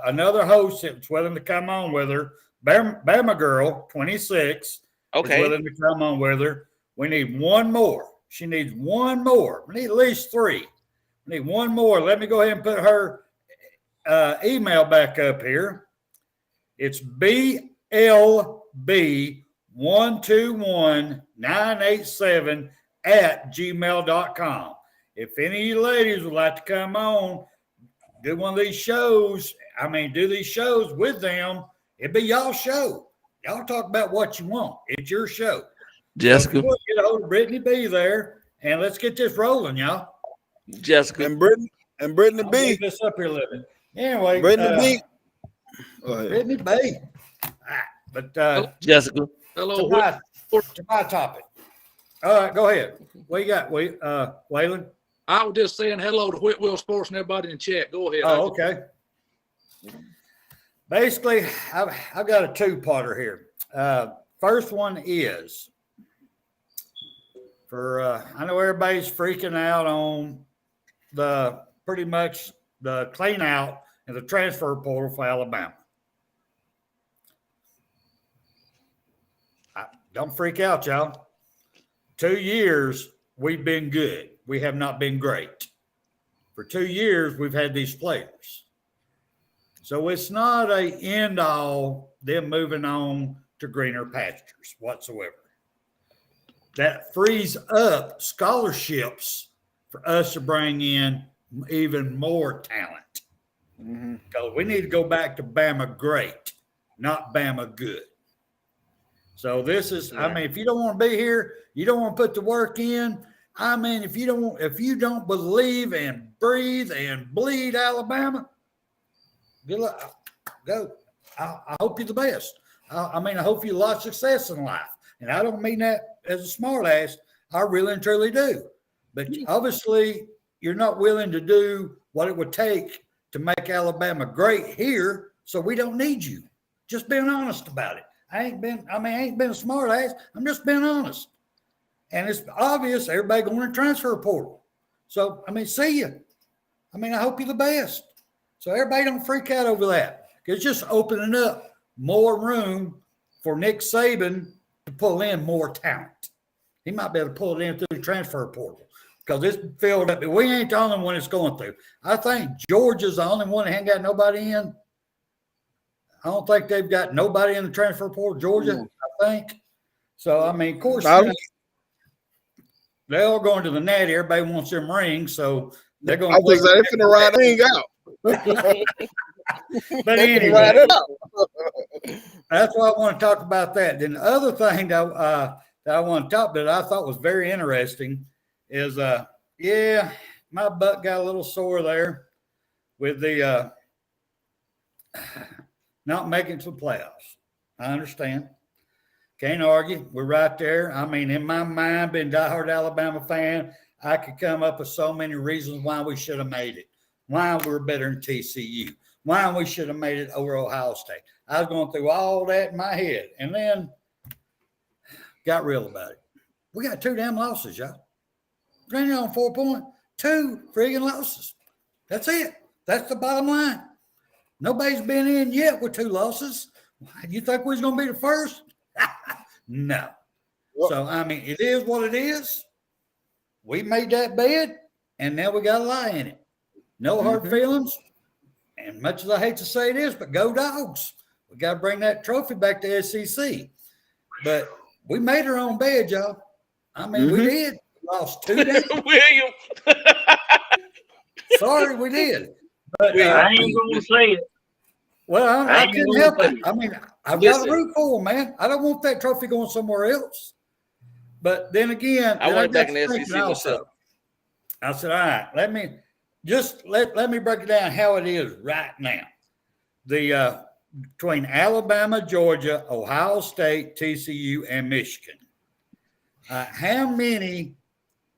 another host that's willing to come on with her. Bama Girl, 26, is willing to come on with her. We need one more. She needs one more. We need at least 3. We need one more. Let me go ahead and put her email back up here. It's blb121987@gmail.com. If any of you ladies would like to come on, do one of these shows, do these shows with them, it'd be y'all's show. Y'all talk about what you want. It's your show. Jessica. So get a hold of Brittany B there, and let's get this rolling, y'all. Jessica. And Brittany I'll B. get this up here a little bit. Anyway. Brittany B. Brittany B. But Jessica. Hello. To my topic. All right, go ahead. What you got, Waylon? I was just saying hello to Whitwell Sports and everybody in chat. Go ahead. Oh, okay. Basically, I've got a 2-parter here. First one is I know everybody's freaking out on the pretty much the clean out in the transfer portal for Alabama. Don't freak out, y'all. 2 years, we've been good. We have not been great. For 2 years, we've had these players. So it's not a end all, them moving on to greener pastures whatsoever. That frees up scholarships for us to bring in even more talent. Because we need to go back to Bama great, not Bama good. So this is, I mean, if you don't want to be here, you don't want to put the work in. I mean, if you don't believe and breathe and bleed Alabama, good luck. Go. I hope you're the best. I mean, I hope you a lot of success in life. And I don't mean that as a smart ass. I really and truly do. But obviously, you're not willing to do what it would take to make Alabama great here, so we don't need you. Just being honest about it. I ain't been a smart ass. I'm just being honest. And it's obvious everybody going to transfer portal. So, I mean, see you. I mean, I hope you're the best. So everybody don't freak out over that. It's just opening up more room for Nick Saban to pull in more talent. He might be able to pull it in through the transfer portal because it's filled up. We ain't the only one it's going through. I think Georgia's the only one that ain't got nobody in. I don't think they've got nobody in the transfer portal. Georgia, I think. So, I mean, of course, they're all going to the Natty. Everybody wants them rings, so they're going. I was like, they're finna ride ring out. But anyway, that's why I want to talk about that. Then the other thing that I want to talk about that I thought was very interesting is, my butt got a little sore there with the not making it to the playoffs. I understand. Can't argue. We're right there. I mean, in my mind, being a diehard Alabama fan, I could come up with so many reasons why we should have made it, why we're better than TCU, why we should have made it over Ohio State. I was going through all that in my head and then got real about it. We got 2 damn losses, y'all. Granted on 4 points, 2 friggin' losses. That's it. That's the bottom line. Nobody's been in yet with 2 losses. You think we was going to be the first? No. So, I mean, it is what it is. We made that bed, and now we got to lie in it. No hard feelings. And much as I hate to say this, but go Dogs. We got to bring that trophy back to SEC. But we made our own bed, y'all. I mean, we did. We lost 2 days. William. Sorry, we did. But I ain't going to say it. Well, I couldn't help it. I mean, I've got to root for them, man. I don't want that trophy going somewhere else. But then again, I went back in the SEC myself. I said, all right, let me break it down how it is right now. The between Alabama, Georgia, Ohio State, TCU, and Michigan. How many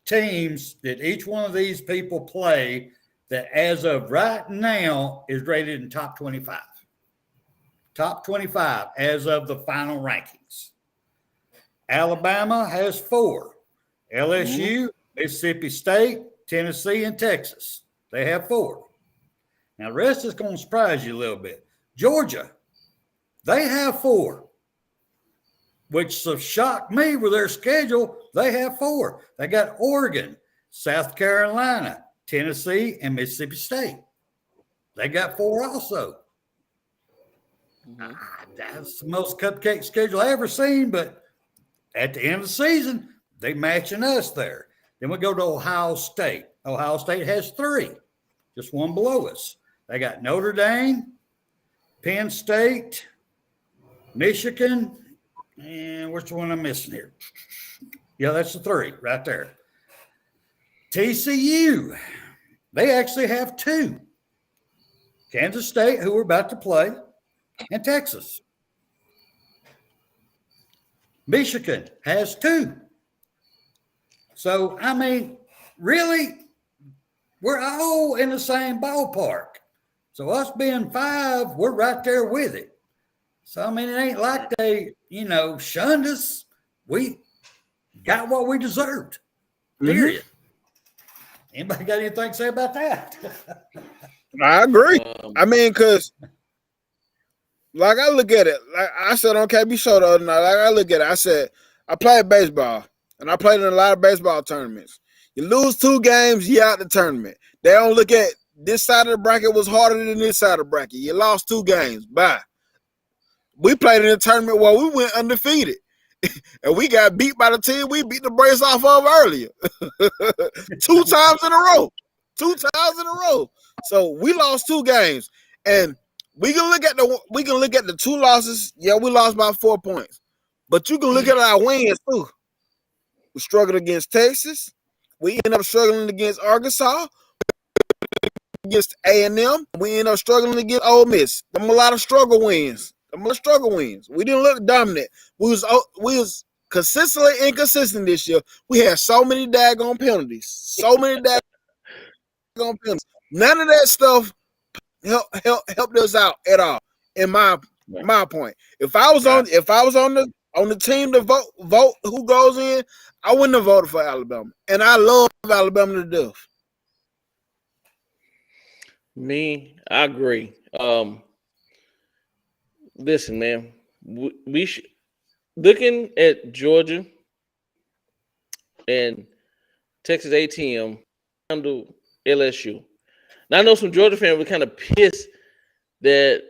teams did each one of these people play that as of right now is rated in top 25? Top 25 as of the final rankings. Alabama has 4. LSU, Mississippi State, Tennessee, and Texas. They have 4. Now, the rest is going to surprise you a little bit. Georgia, they have 4, which shocked me with their schedule. They have 4. They got Oregon, South Carolina, Tennessee, and Mississippi State. They got 4 also. That's the most cupcake schedule I ever seen, but at the end of the season, they matching us there. Then we go to Ohio State. Ohio State has 3, just 1 below us. They got Notre Dame, Penn State, Michigan, and which one I'm missing here? Yeah, that's the 3 right there. TCU, they actually have 2. Kansas State, who we're about to play, and Texas. Michigan has 2. So, I mean, really, we're all in the same ballpark. So us being 5, we're right there with it. So, I mean, it ain't like they, shunned us. We got what we deserved, period. Anybody got anything to say about that? I agree. I mean, because like I look at it, like I said on KB Show the other night, like I look at it, I said, I played baseball, and I played in a lot of baseball tournaments. You lose 2 games, you out the tournament. They don't look at this side of the bracket was harder than this side of the bracket. You lost 2 games. Bye. We played in a tournament where we went undefeated. And we got beat by the team we beat the brace off of earlier. 2 times in a row. 2 times in a row. So we lost 2 games. And we can look at the 2 losses. Yeah, we lost by 4 points. But you can look at our wins too. We struggled against Texas. We ended up struggling against Arkansas, against A&M. We ended up struggling against Ole Miss. Them a lot of struggle wins. We didn't look dominant. We was consistently inconsistent this year. We had so many daggone penalties. None of that stuff helped us out at all. In my point, if I was on the team to vote who goes in, I wouldn't have voted for Alabama. And I love Alabama to death. Me, I agree. Listen, man, we should looking at Georgia and Texas A&M handle LSU. Now I know some Georgia fans were kind of pissed that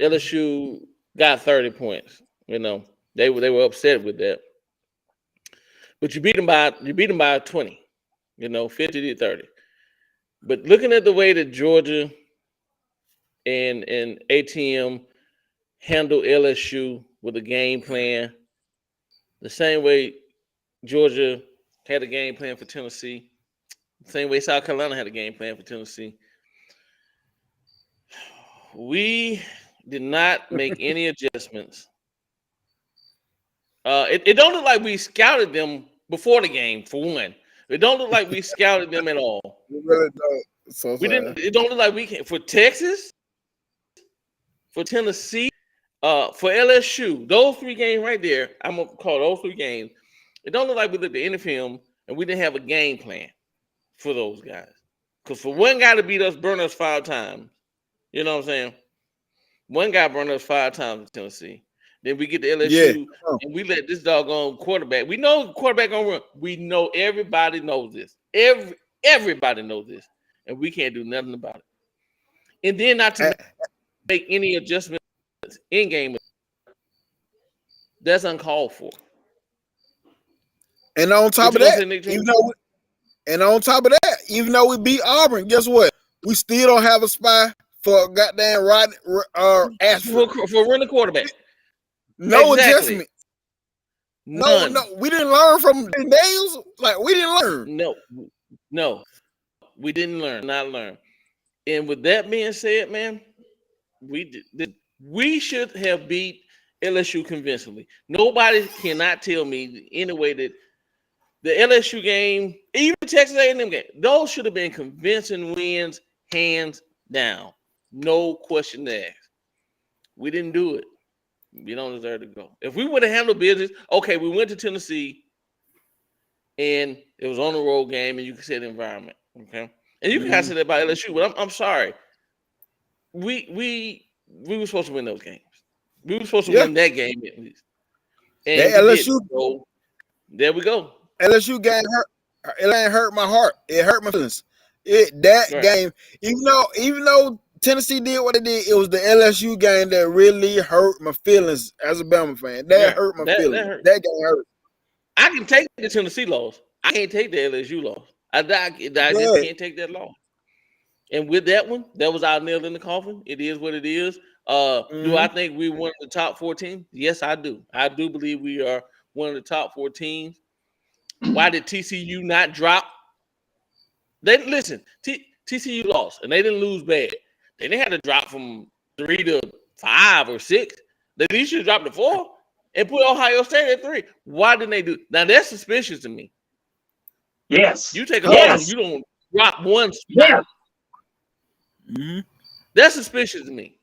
LSU got 30 points. You know, they were upset with that. But you beat them by 20. You know, 50-30. But looking at the way that Georgia and A&M handle LSU with a game plan, the same way Georgia had a game plan for Tennessee, the same way South Carolina had a game plan for Tennessee. We did not make any adjustments. It don't look like we scouted them before the game, for one. It don't look like we scouted them at all. We really don't. So we didn't. It don't look like we can. For Texas, for Tennessee, for LSU, those 3 games right there, I'm gonna call those 3 games. It don't look like we looked at any film and we didn't have a game plan for those guys. Because for one guy to beat us, burn us 5 times, you know what I'm saying? One guy burned us 5 times in Tennessee. Then we get to LSU and we let this doggone quarterback. We know the quarterback gonna run. We know everybody knows this. Everybody knows this, and we can't do nothing about it. And then not to make any adjustments in game. That's uncalled for. And on top of that, even though we beat Auburn, guess what? We still don't have a spy for goddamn for running quarterback. No adjustment. No, we didn't learn from Daniels. Like we didn't learn. No, we didn't learn. Not learn. And with that being said, man, we should have beat LSU convincingly. Nobody cannot tell me anyway that the LSU game, even the Texas A&M game, those should have been convincing wins, hands down. No question asked. We didn't do it. We don't deserve to go. If we would have handled business, okay, we went to Tennessee and it was on the road game, and you can say the environment, okay? And you can say that about LSU, but I'm sorry. We were supposed to win those games. We were supposed to win that game at least. And LSU, so there we go. LSU game hurt. It ain't hurt my heart. It hurt my feelings. Game, even though Tennessee did what it did, it was the LSU game that really hurt my feelings as a Bama fan. That hurt my feelings. That game hurt. I can take the Tennessee loss. I can't take the LSU loss. I just can't take that loss. And with that one, that was our nail in the coffin. It is what it is. Do I think we one of the top 4 teams? Yes, I do. I do believe we are one of the top 4 teams. Why did TCU not drop? TCU lost, and they didn't lose bad. They didn't have to drop from 3 to 5 or 6. They should have dropped to 4 and put Ohio State at 3. Why didn't they do? Now that's suspicious to me. Yes. You take a loss, you don't drop one spot. Yeah. That's suspicious to me.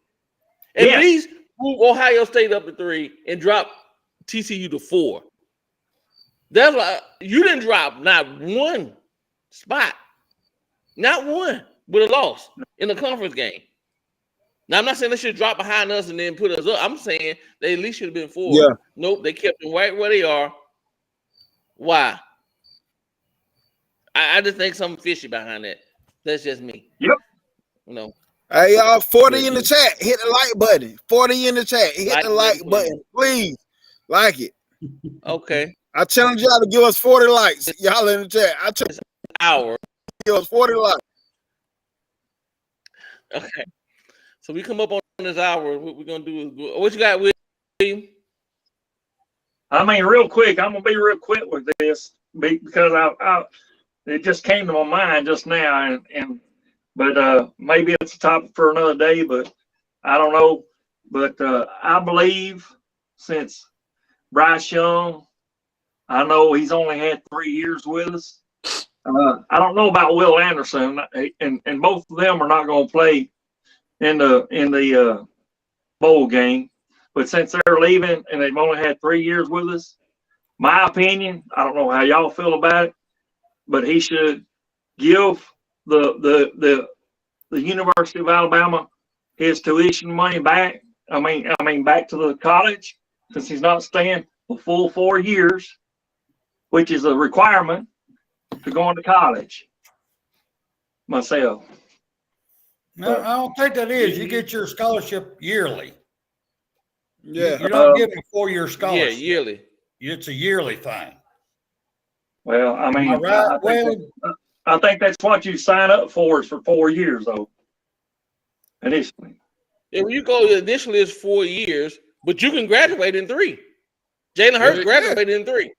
At least move Ohio State up to 3 and drop TCU to 4. That's why you didn't drop not one spot. Not one with a loss in the conference game. Now, I'm not saying they should drop behind us and then put us up. I'm saying they at least should have been 4. Yeah. Nope, they kept them right where they are. Why? I just think something fishy behind that. That's just me. Yep. Hey, y'all, 40 in the chat. Hit the like button. 40 in the chat. Hit the like button. Please. Like it. Okay. I challenge y'all to give us 40 likes. Y'all in the chat. I challenge Hour. give us 40 likes. Okay. So we come up on this hour. What we're going to do is, what you got, William? I mean, real quick, I'm gonna be real quick with this because I it just came to my mind just now, but maybe it's a topic for another day, but I don't know. But I believe since Bryce Young, I know he's only had 3 years with us. I don't know about Will Anderson, and both of them are not going to play in the bowl game. But since they're leaving and they've only had 3 years with us, my opinion, I don't know how y'all feel about it, but he should give the University of Alabama his tuition money back. I mean back to the college, since he's not staying a full 4 years, which is a requirement to go into college. Myself. No, I don't think that is. You get your scholarship yearly. Yeah. You don't get a 4-year scholarship. Yeah, yearly. It's a yearly thing. Well, I mean, Right? I think that's what you sign up for is for 4 years, though. Initially. Yeah, when you go initially, it's 4 years, but you can graduate in 3. Jalen Hurts graduated in 3.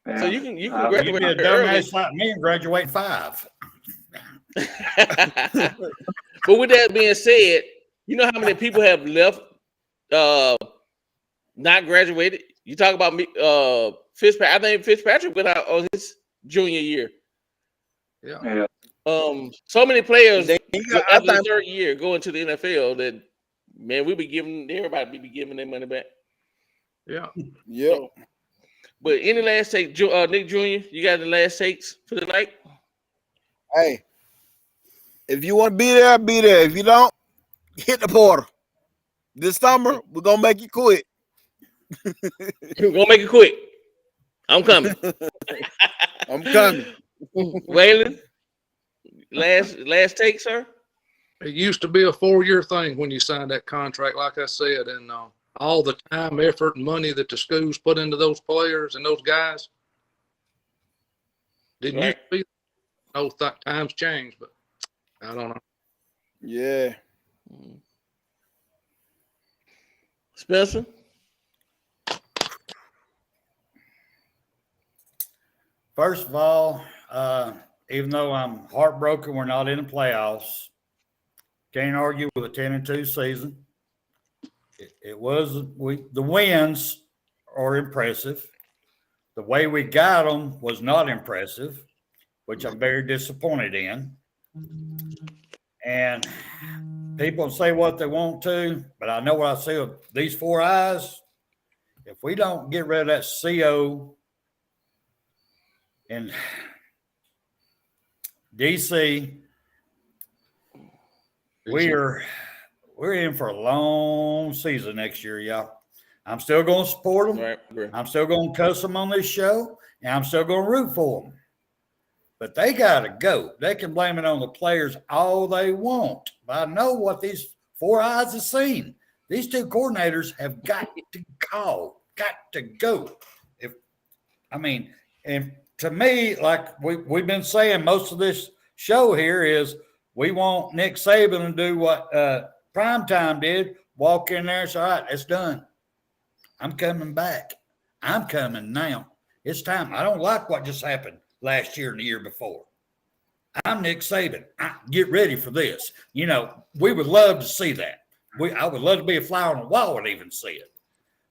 Yeah. So you can You graduate be a early. dumbass like me and graduate 5. But with that being said, you know how many people have left not graduated? You talk about me, Fitzpatrick. I think Fitzpatrick went out on his junior year. Yeah. So many players after I the think- 3rd year going to the NFL that, man, we be giving everybody be giving their money back. Yeah. Yep. But any last take, Nick Jr., you got the last takes for the night? Hey, if you want to be there, be there. If you don't, hit the portal. This summer, we're going to make you quit. We're gonna make it quick. I'm coming. I'm coming. Waylon, last take, sir. It used to be a 4-year thing when you signed that contract, like I said, and all the time, effort, and money that the schools put into those players and those guys. Didn't used to be. No, times changed, but I don't know. Yeah. Spencer. First of all, even though I'm heartbroken we're not in the playoffs, can't argue with a 10-2 season. The wins are impressive. The way we got them was not impressive, which I'm very disappointed in. And people say what they want to, but I know what I see with these 4 eyes. If we don't get rid of that CO in DC, we're in for a long season next year, y'all. I'm still going to support them. Right. I'm still going to cuss them on this show, and I'm still going to root for them. But they got to go. They can blame it on the players all they want. But I know what these 4 eyes have seen. These 2 coordinators have got to go. And to me, like we've been saying most of this show here is we want Nick Saban to do what Primetime did, walk in there and say, all right, it's done. I'm coming back. I'm coming now. It's time. I don't like what just happened last year and the year before. I'm Nick Saban. Get ready for this. You know, we would love to see that. I would love to be a fly on the wall and even see it.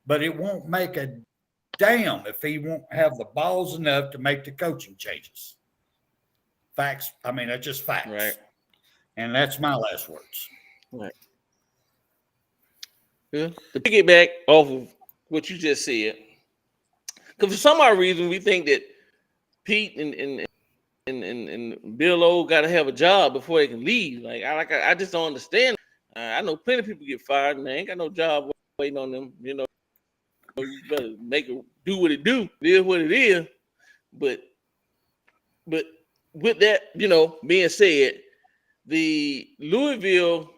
But it won't make a damn if he won't have the balls enough to make the coaching changes. Facts. I mean, that's just facts. Right. And that's my last words. Right. Yeah. To piggyback off of what you just said, because for some odd reason we think that Pete and and Bill O got to have a job before they can leave. I just don't understand. I know plenty of people get fired and they ain't got no job waiting on them. You better make it do what it do. It is what it is. But with that, being said, the Louisville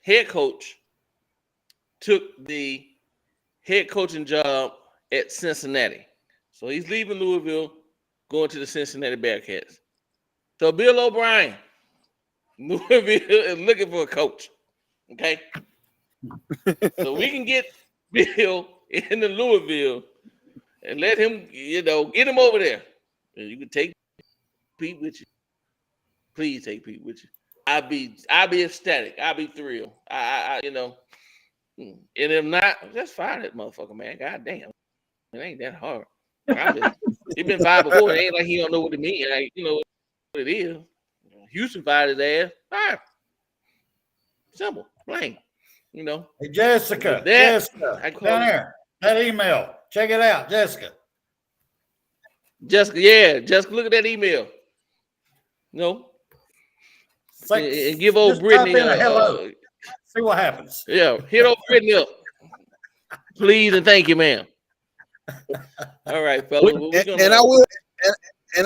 head coach took the head coaching job at Cincinnati. So he's leaving Louisville, going to the Cincinnati Bearcats. So Bill O'Brien, Louisville is looking for a coach. Okay. So we can get Bill into Louisville and let him, get him over there. And you can take Pete with you. Please take Pete with you. I'll be ecstatic. I'll be thrilled. And if not, just fire that motherfucker, man. God damn. It ain't that hard. He been fired before. It ain't like he don't know what it means. Like, what it is. Houston fired his ass. Fire. Simple. Plain. Hey, Jessica. Jessica. Down there. That email. Check it out, Jessica. Jessica, look at that email. And give old Brittany a hello. See what happens. Yeah, hit old Brittany up. Please and thank you, ma'am. All right, fellas. And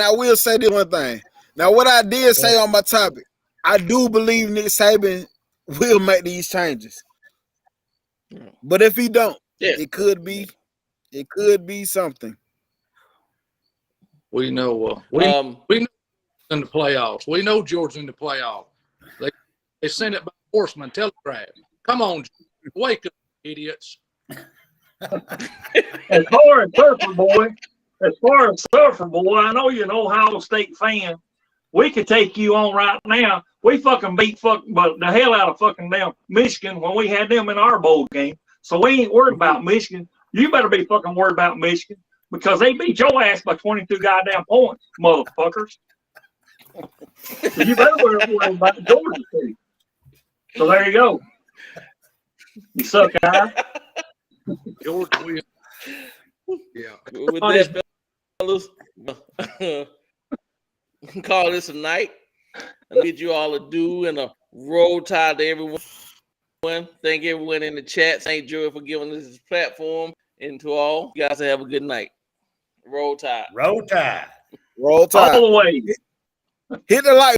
I will say this one thing. Now, what I did say on my topic, I do believe Nick Saban will make these changes. But if he don't, it could be something. We know we know in the playoffs. We know Georgia's in the playoffs. They sent it by horseman telegraph. Come on, wake up, idiots. As far as Surfer Boy, I know you're an Ohio State fan. We could take you on right now. We fucking beat the hell out of fucking damn Michigan when we had them in our bowl game. So we ain't worried about Michigan. You better be fucking worried about Michigan because they beat your ass by 22 goddamn points, motherfuckers. So you better worry about Georgia State. So there you go. You suck, guy. Georgia will. Yeah. With that, fellas, call this a night. I bid you all adieu and a roll tide to everyone. Thank everyone in the chat. Thank Joey for giving us this platform. And to all, you guys have a good night. Roll tide. Roll tide. Roll tide. All the way. Hit the like